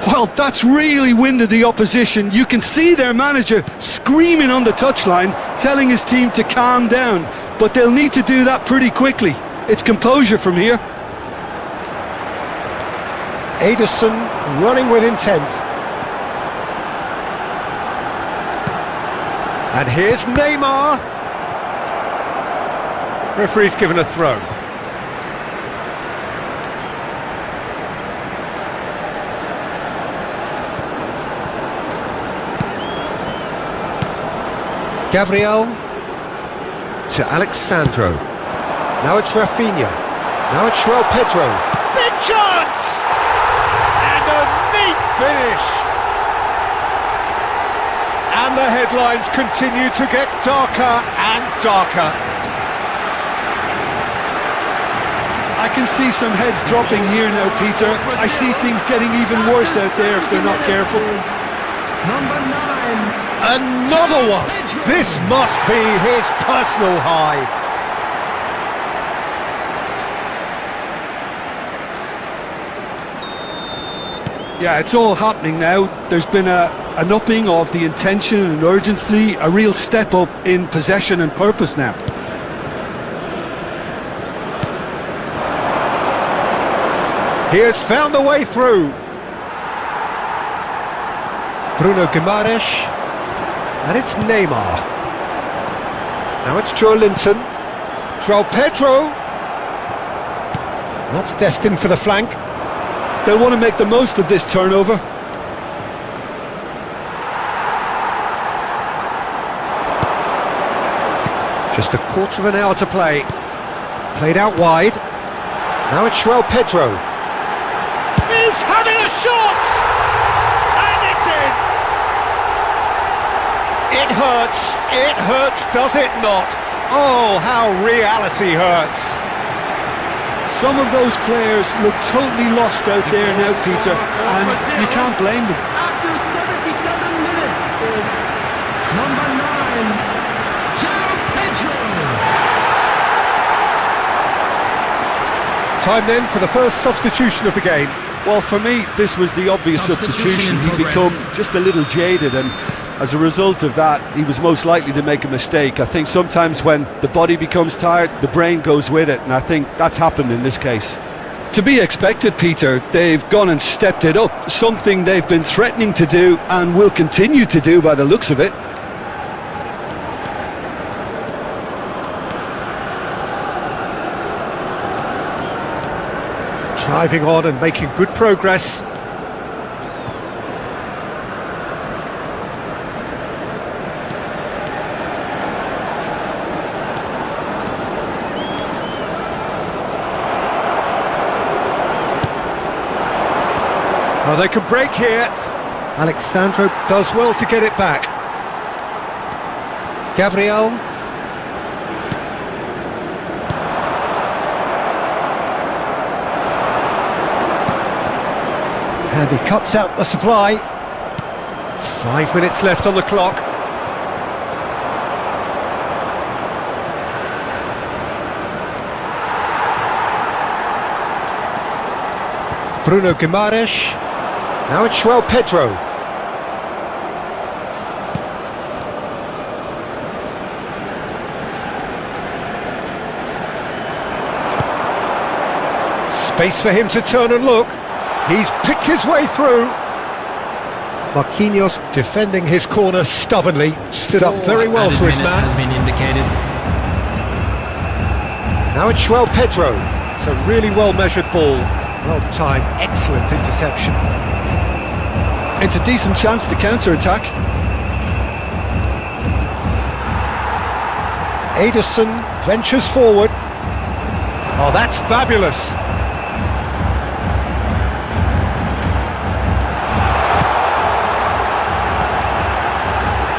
Well, that's really winded the opposition. You can see their manager screaming on the touchline, telling his team to calm down. But they'll need to do that pretty quickly. It's composure from here. Ederson running with intent. And here's Neymar. Referee's given a throw. Gabriel to Alexandro. Now it's Rafinha. Now it's Pedro. Big chance! And a neat finish! And the headlines continue to get darker and darker. I can see some heads dropping here now, Peter. I see things getting even worse out there if they're not careful. Number 9. Another one! This must be his personal high. Yeah, it's all happening now. There's been an upping of the intention and urgency, a real step up in possession and purpose now. He has found a way through. Bruno Guimaraes. And it's Neymar. Now it's Joelinton. Pedro. That's destined for the flank. They'll want to make the most of this turnover. Just a quarter of an hour to play. Played out wide. Now it's Pedro. He's having a shot! And it's in! It hurts, does it not? Oh, how reality hurts. Some of those players look totally lost out there now, Peter, and you can't blame them. After 77 minutes is number 9, Pedro. Time then for the first substitution of the game. Well, for me, this was the obvious substitution. He'd become just a little jaded, and as a result of that, he was most likely to make a mistake. I think sometimes when the body becomes tired, the brain goes with it, and I think that's happened in this case. To be expected, Peter. They've gone and stepped it up, something they've been threatening to do and will continue to do by the looks of it. Driving on and making good progress. Oh, they can break here. Alexandro does well to get it back. Gabriel. And he cuts out the supply. 5 minutes left on the clock. Bruno Guimaraes. Now it's Pedro. Space for him to turn and look. He's picked his way through. Marquinhos defending his corner stubbornly, stood up very well to his man. Has been indicated. Now it's João Pedro. It's a really well-measured ball. Well-timed, excellent interception. It's a decent chance to counter-attack. Ederson ventures forward. Oh, that's fabulous.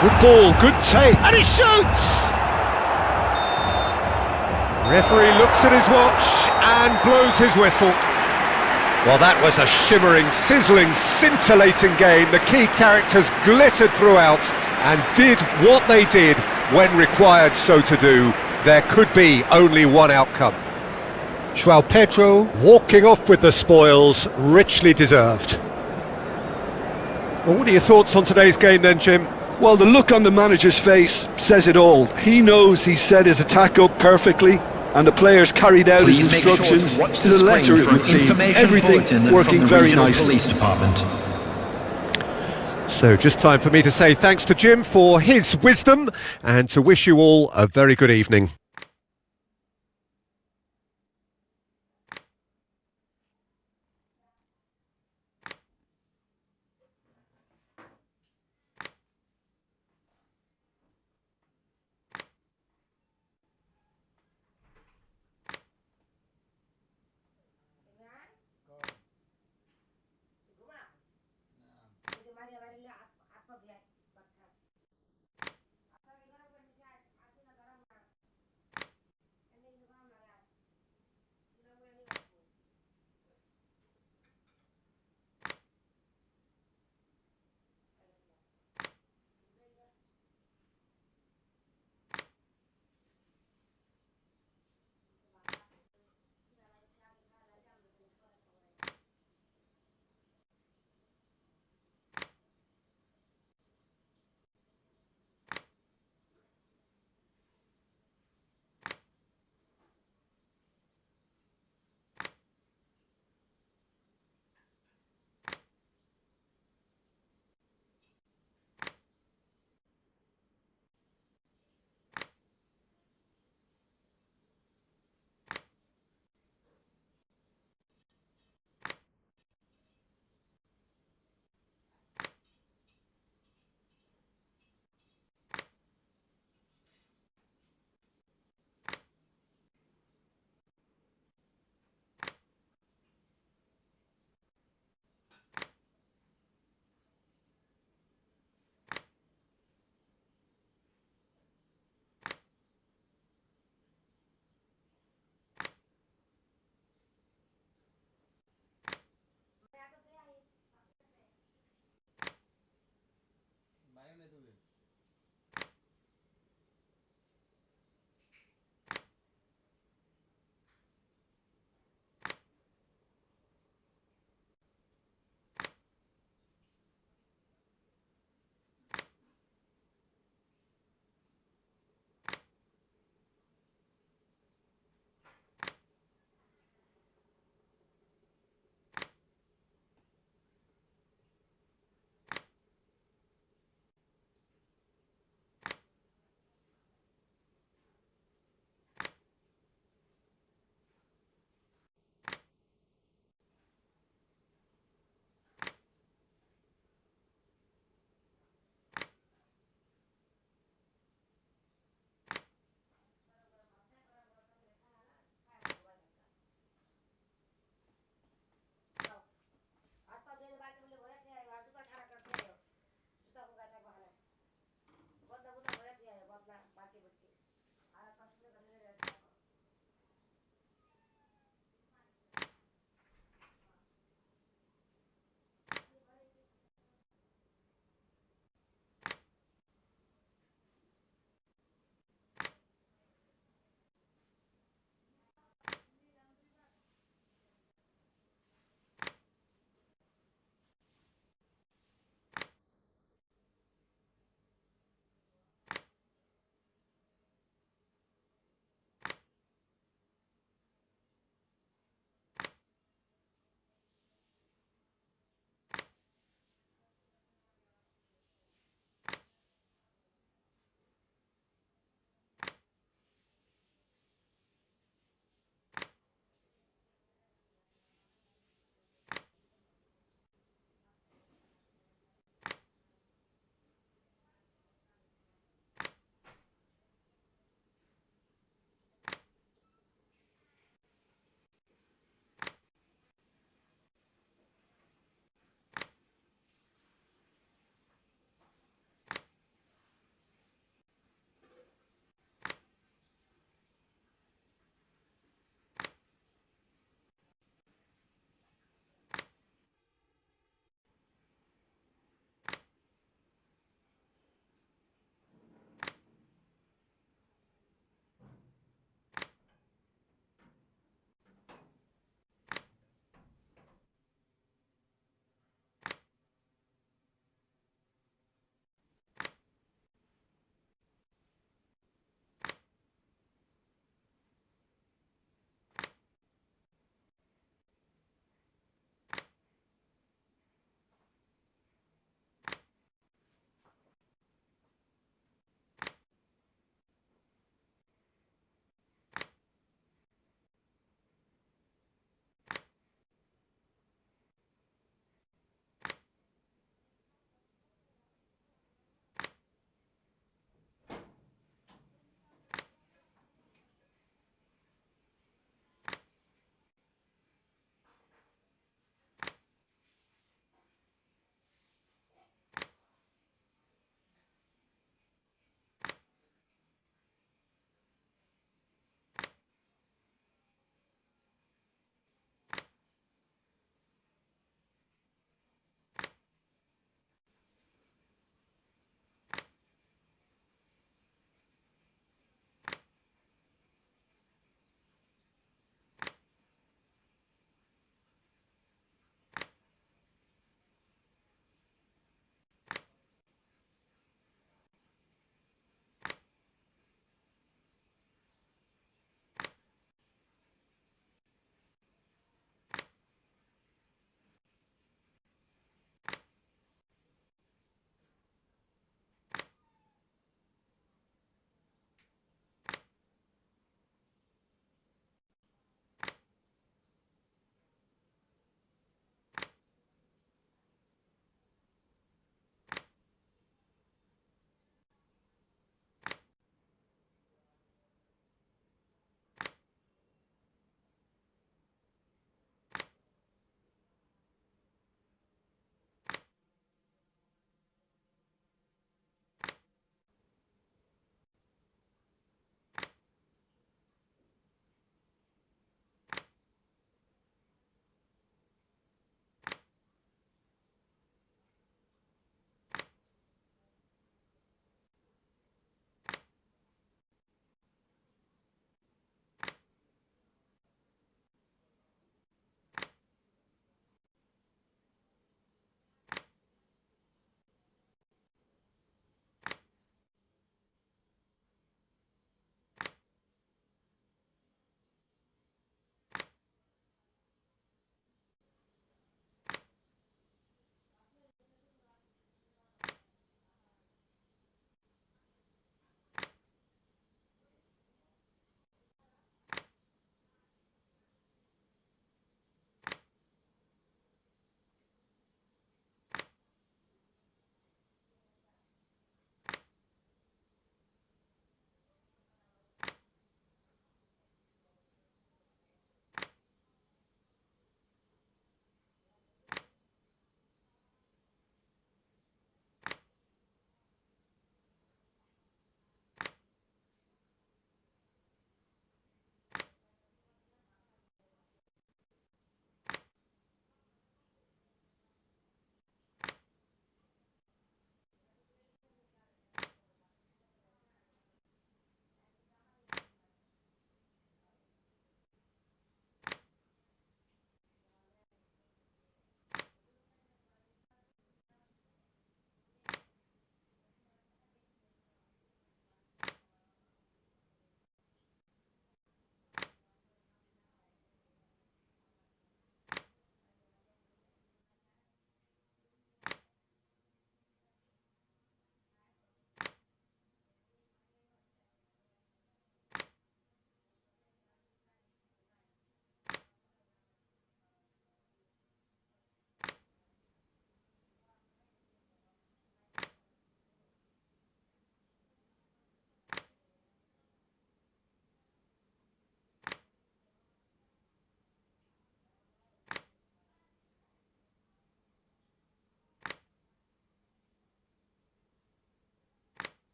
Good ball, good take, and he shoots! Referee looks at his watch and blows his whistle. Well, that was a shimmering, sizzling, scintillating game. The key characters glittered throughout and did what they did when required so to do. There could be only one outcome. João Pedro walking off with the spoils, richly deserved. Well, what are your thoughts on today's game then, Jim? Well, the look on the manager's face says it all. He knows he set his attack up perfectly, and the players carried out his instructions to the letter, it would seem. Everything working very nicely. So just time for me to say thanks to Jim for his wisdom and to wish you all a very good evening.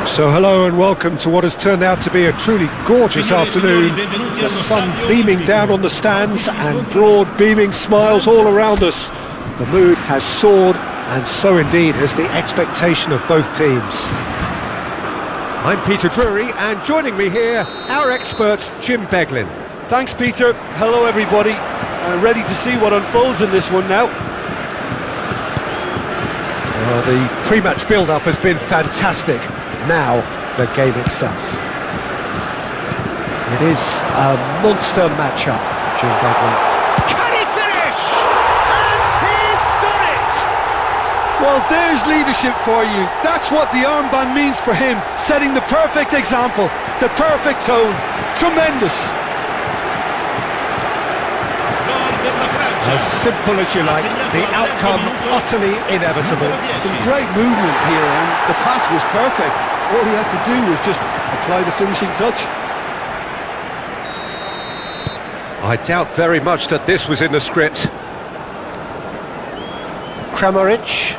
So hello and welcome to what has turned out to be a truly gorgeous afternoon. The sun beaming down on the stands and broad beaming smiles all around us. The mood has soared, and so indeed has the expectation of both teams. I'm Peter Drury, and joining me here, our expert Jim Beglin. Thanks, Peter. Hello, everybody. Ready to see what unfolds in this one now. Well, the pre-match build-up has been fantastic. Now, the game itself. It is a monster matchup, Jim Beglin. Can he finish? And he's done it! Well, there's leadership for you. That's what the armband means for him, setting the perfect example, the perfect tone. Tremendous. As simple as you like, the outcome utterly inevitable. Some great movement here, and the pass was perfect. All he had to do was just apply the finishing touch. I doubt very much that this was in the script. Kramaric.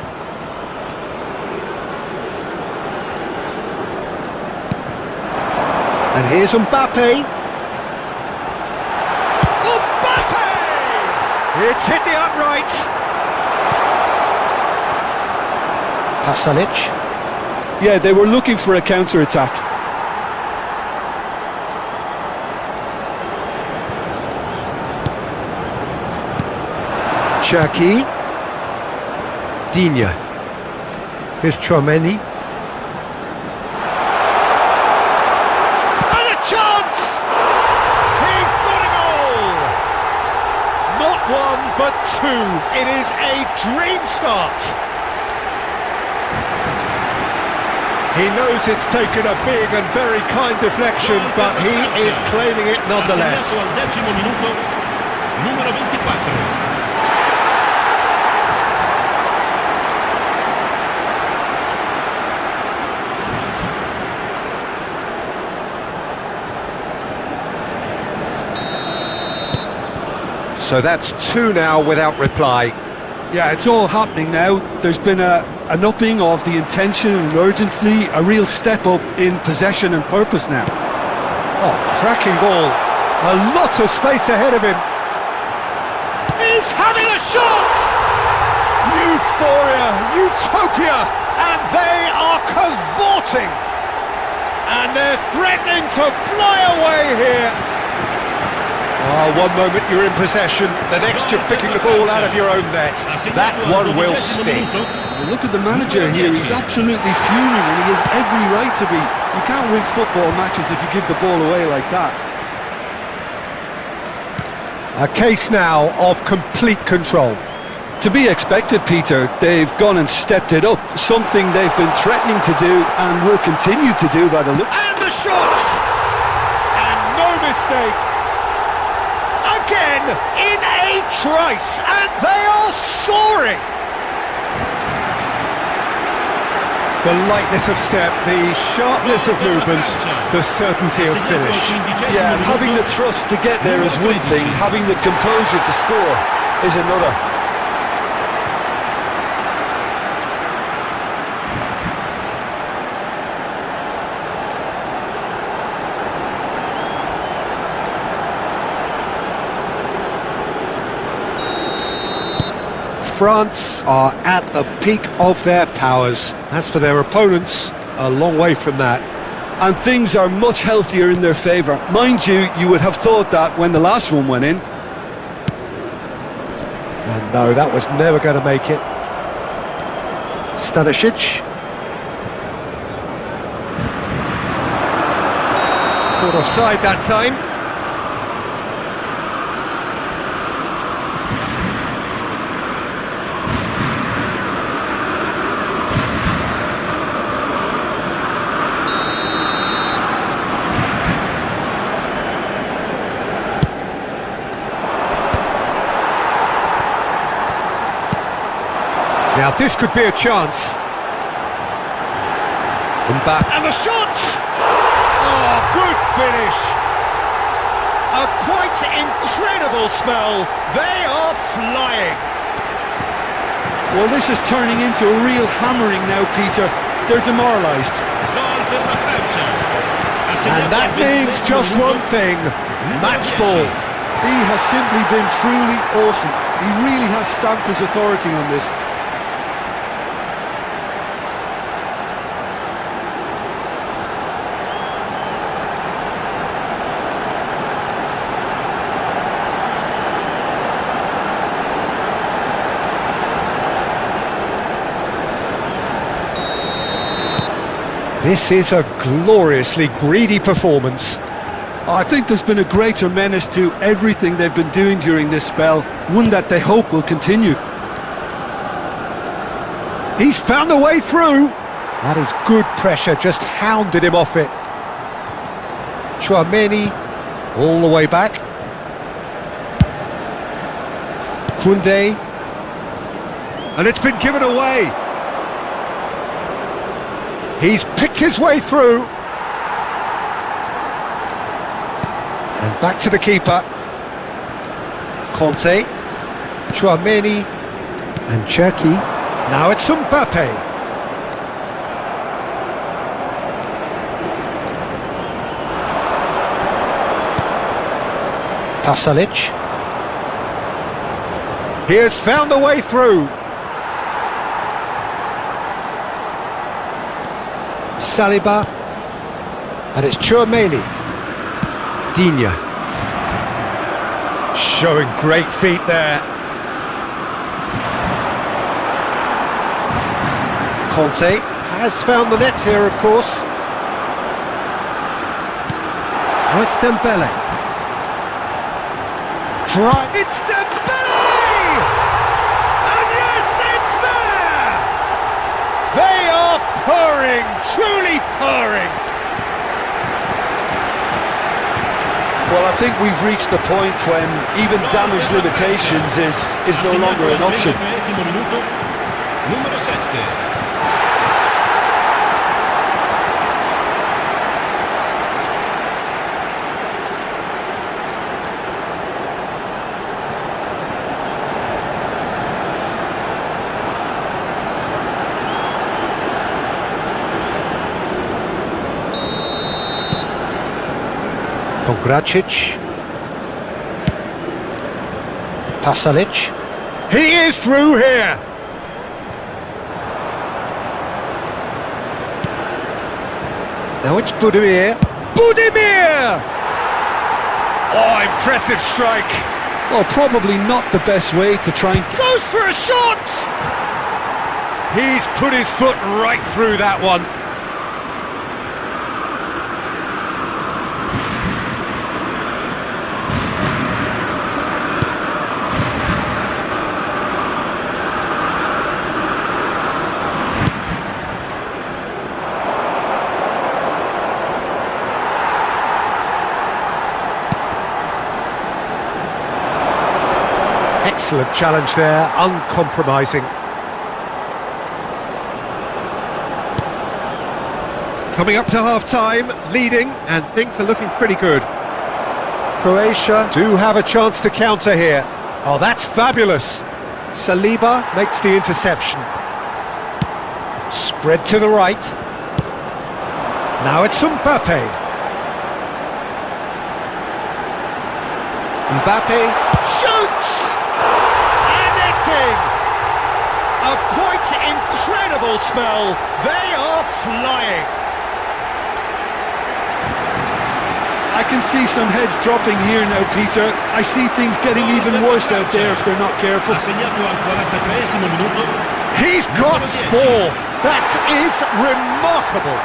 And here's Mbappe. It's hit the upright. Pasalic. Yeah, they were looking for a counter-attack. Cherki. Digne. Here's Chouameni. And a chance! He's got a goal! Not one, but two. It is a dream start. He knows it's taken a big and very kind deflection, but he is claiming it nonetheless. So that's two now without reply. Yeah, it's all happening now. There's been an upping of the intention and urgency, a real step up in possession and purpose now. Oh, cracking ball. A lot of space ahead of him. He's having a shot! Euphoria, utopia, and they are cavorting. And they're threatening to fly away here. Oh, one moment you're in possession, the next you're picking the ball out of your own net. That one will sting. Look at the manager here, he's absolutely fuming, and he has every right to be. You can't win football matches if you give the ball away like that. A case now of complete control. To be expected, Peter. They've gone and stepped it up, something they've been threatening to do and will continue to do by the look. And the shot! And no mistake. Again, in a trice, and they are soaring! The lightness of step, the sharpness of movement, the certainty of finish. Yeah, having the thrust to get there is one thing, having the composure to score is another. France are at the peak of their powers. As for their opponents, a long way from that. And things are much healthier in their favour. Mind you, you would have thought that when the last one went in. And no, that was never going to make it. Stanisic. Caught offside that time. Now this could be a chance. Mbappe. And the shot! Oh, good finish! A quite incredible spell. They are flying. Well, this is turning into a real hammering now, Peter. they're demoralised. And that means just one thing, match ball. He has simply been truly awesome. He really has stamped his authority on this. This is a gloriously greedy performance. I think there's been a greater menace to everything they've been doing during this spell, one that they hope will continue. He's found a way through. That is good pressure, just hounded him off it. Chouameni, all the way back. Koundé. And it's been given away. He's picked his way through. And back to the keeper. Conte. Chouameni. And Cherki. Now it's Mbappe. Pasalic. He has found a way through. Saliba, and it's Chouameni. Digne. Showing great feet there. Conte has found the net here, of course. Oh, it's Dembele. It's Dembele! And yes, it's there! They are purring, truly purring. Well, I think we've reached the point when even damage limitations is no longer an option. Gracic. Pasalic. He is through here. Now it's Budimir. Budimir! Oh, impressive strike. Well, probably not the best way to try and... Goes for a shot! He's put his foot right through that one. Excellent challenge there, uncompromising. Coming up to half-time, leading, and things are looking pretty good. Croatia do have a chance to counter here. Oh, that's fabulous. Saliba makes the interception. Spread to the right. Now it's Mbappe. Mbappe shoots! A quite incredible spell. They are flying. I can see some heads dropping here now, Peter. I see things getting even worse out there if they're not careful. He's got 4. That is remarkable.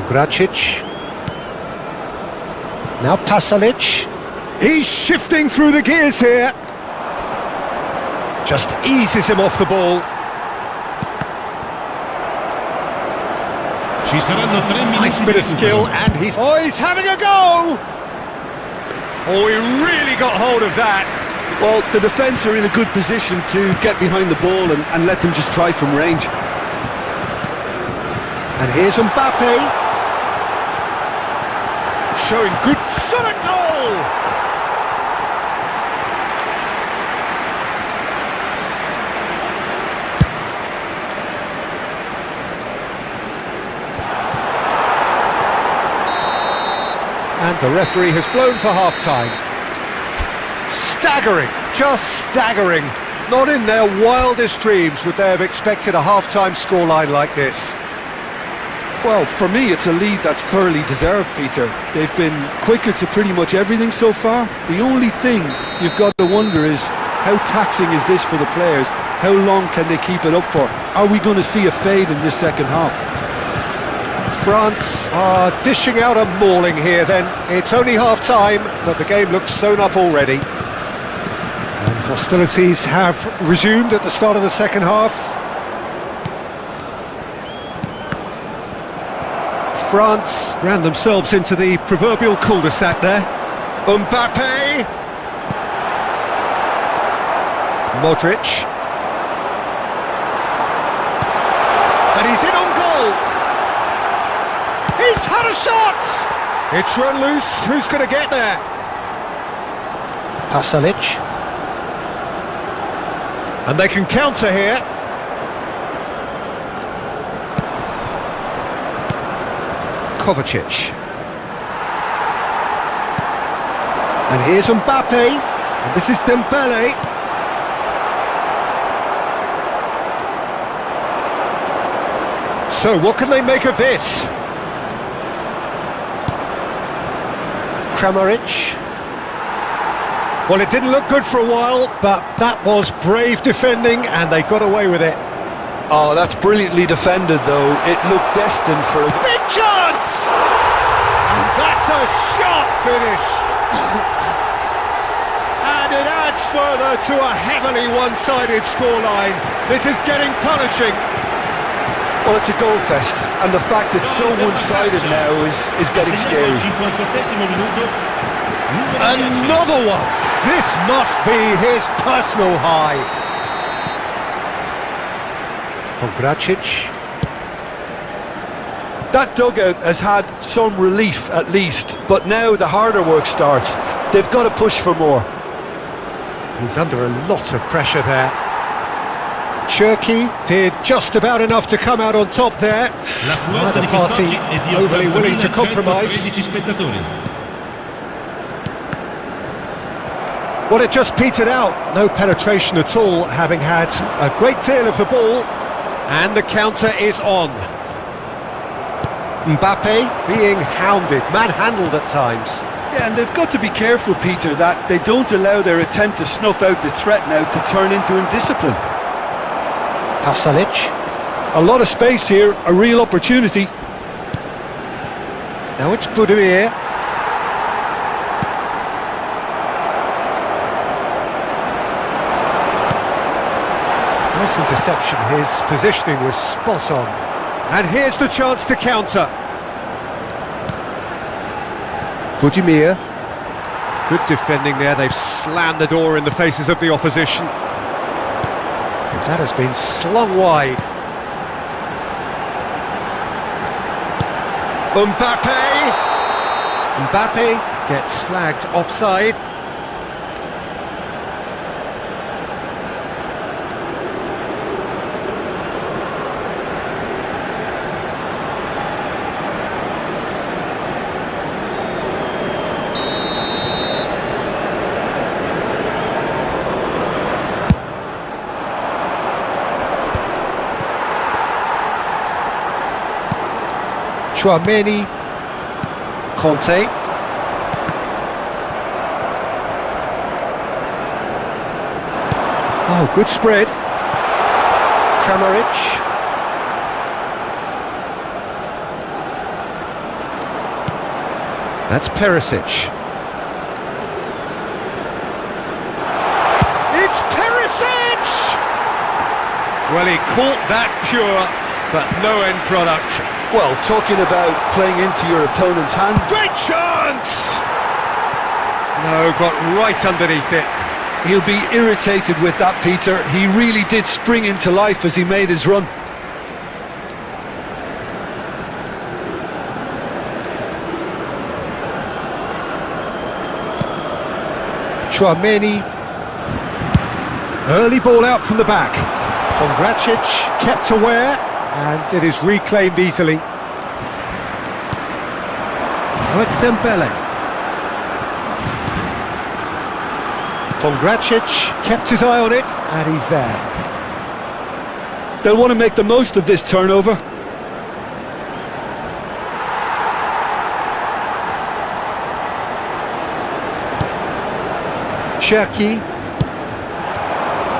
Gracic. Now Pasalic. He's shifting through the gears here. Just eases him off the ball. Nice bit of skill, and he's having a go! Oh, he really got hold of that. Well, the defence are in a good position to get behind the ball and let them just try from range. And here's Mbappe. Showing good shot at goal! The referee has blown for half-time. Staggering, just staggering. Not in their wildest dreams would they have expected a half-time scoreline like this. Well, for me, it's a lead that's thoroughly deserved, Peter. They've been quicker to pretty much everything so far. The only thing you've got to wonder is, how taxing is this for the players? How long can they keep it up for? Are we going to see a fade in this second half? France are dishing out a mauling here then. It's only half-time, but the game looks sewn up already. And hostilities have resumed at the start of the second half. France ran themselves into the proverbial cul-de-sac there. Mbappe. Modric. And he's in on goal. He's had a shot! It's run loose. Who's going to get there? Pasalic. And they can counter here. Kovacic. And here's Mbappe. And this is Dembele. So what can they make of this? Kramaric. Well, it didn't look good for a while, but that was brave defending and they got away with it. Oh, that's brilliantly defended, though. It looked destined for a Big chance! And that's a sharp finish. And it adds further to a heavily one-sided scoreline. This is getting punishing. Well, it's a goal fest, and the fact it's so one-sided now is getting scary. Another one! This must be his personal high. Kovacic. That dugout has had some relief at least, but now the harder work starts. They've got to push for more. He's under a lot of pressure there. Cherki did just about enough to come out on top there. Neither party overly willing to compromise. Well, it just petered out. No penetration at all, having had a great deal of the ball. And the counter is on. Mbappe being hounded, manhandled at times. Yeah, and they've got to be careful, Peter, that they don't allow their attempt to snuff out the threat now to turn into indiscipline. Pasalic. A lot of space here, a real opportunity. Now it's Budimir. Nice interception, his positioning was spot on. And here's the chance to counter. Budimir. Good defending there, they've slammed the door in the faces of the opposition. That has been slung wide. Mbappe! Mbappe gets flagged offside. Chouameni, Conte. Oh, good spread. Kramaric. That's Perisic. It's Perisic! Well, he caught that pure, but no end product. Well, talking about playing into your opponent's hand. Great chance! No, got right underneath it. He'll be irritated with that, Peter. He really did spring into life as he made his run. Chouameni. Early ball out from the back. Kovacic kept aware. And it is reclaimed easily. Oh, it's Dembele. Pongracic kept his eye on it, and he's there. They'll want to make the most of this turnover. Cherki.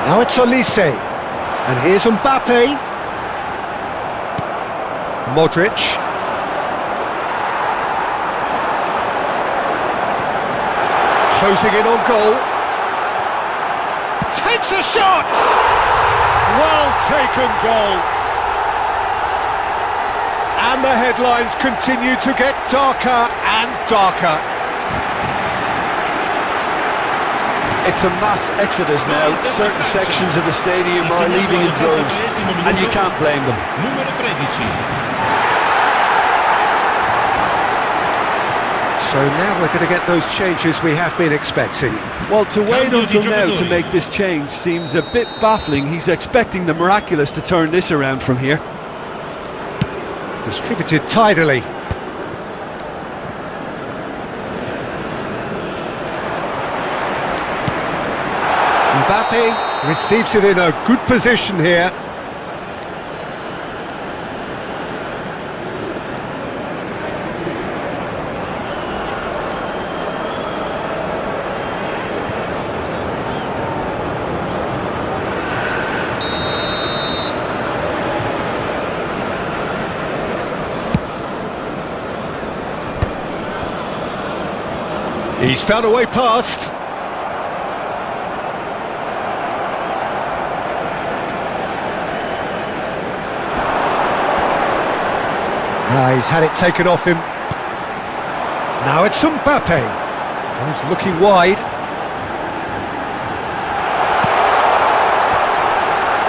Now it's Olise. And here's Mbappe. Modric. Closing in on goal. Takes a shot! Well taken goal. And the headlines continue to get darker and darker. It's a mass exodus now. Certain sections of the stadium are leaving in droves, and you can't blame them. Numero 13. So now we're going to get those changes we have been expecting. Well, to wait until now to make this change seems a bit baffling. He's expecting the miraculous to turn this around from here. Distributed tidily. Mbappe receives it in a good position here. He's found a way past. He's had it taken off him. Now it's Mbappe. He's looking wide.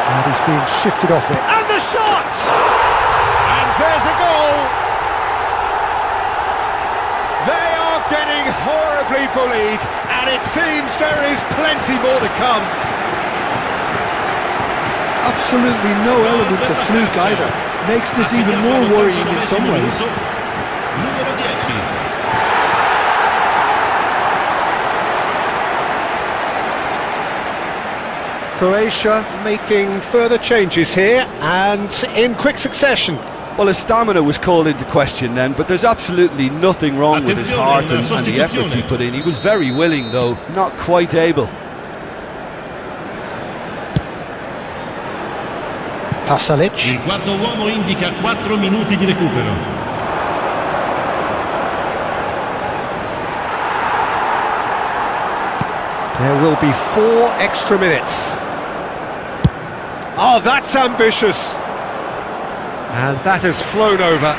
And he's being shifted off it. And the shot! And there's a goal! They are getting horribly bullied, and it seems there is plenty more to come. Absolutely no element of fluke either. Makes this even more worrying in some ways. Numero 10. Croatia making further changes here, and in quick succession. Well, his stamina was called into question then, but there's absolutely nothing wrong with his heart and the efforts he put in. He was very willing, though, not quite able. Pasalic. Il quarto uomo indica 4 minuti di recupero. There will be 4 extra minutes. Oh, that's ambitious. And that has flown over.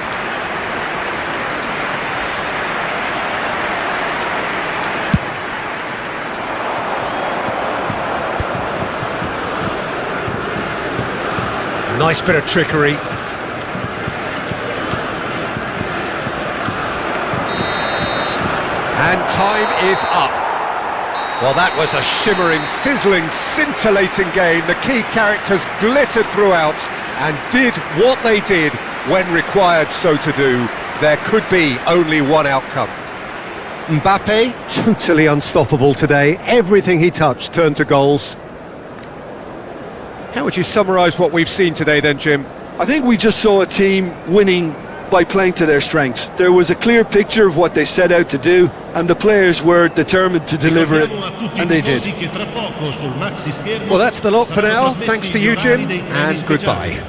Nice bit of trickery. And time is up. Well, that was a shimmering, sizzling, scintillating game. The key characters glittered throughout and did what they did when required so to do. There could be only one outcome. Mbappe, totally unstoppable today. Everything he touched turned to goals. How would you summarise what we've seen today then, Jim? I think we just saw a team winning by playing to their strengths. There was a clear picture of what they set out to do, and the players were determined to deliver it, and they did. Well, that's the lot for now. Thanks to you, Jim, and goodbye.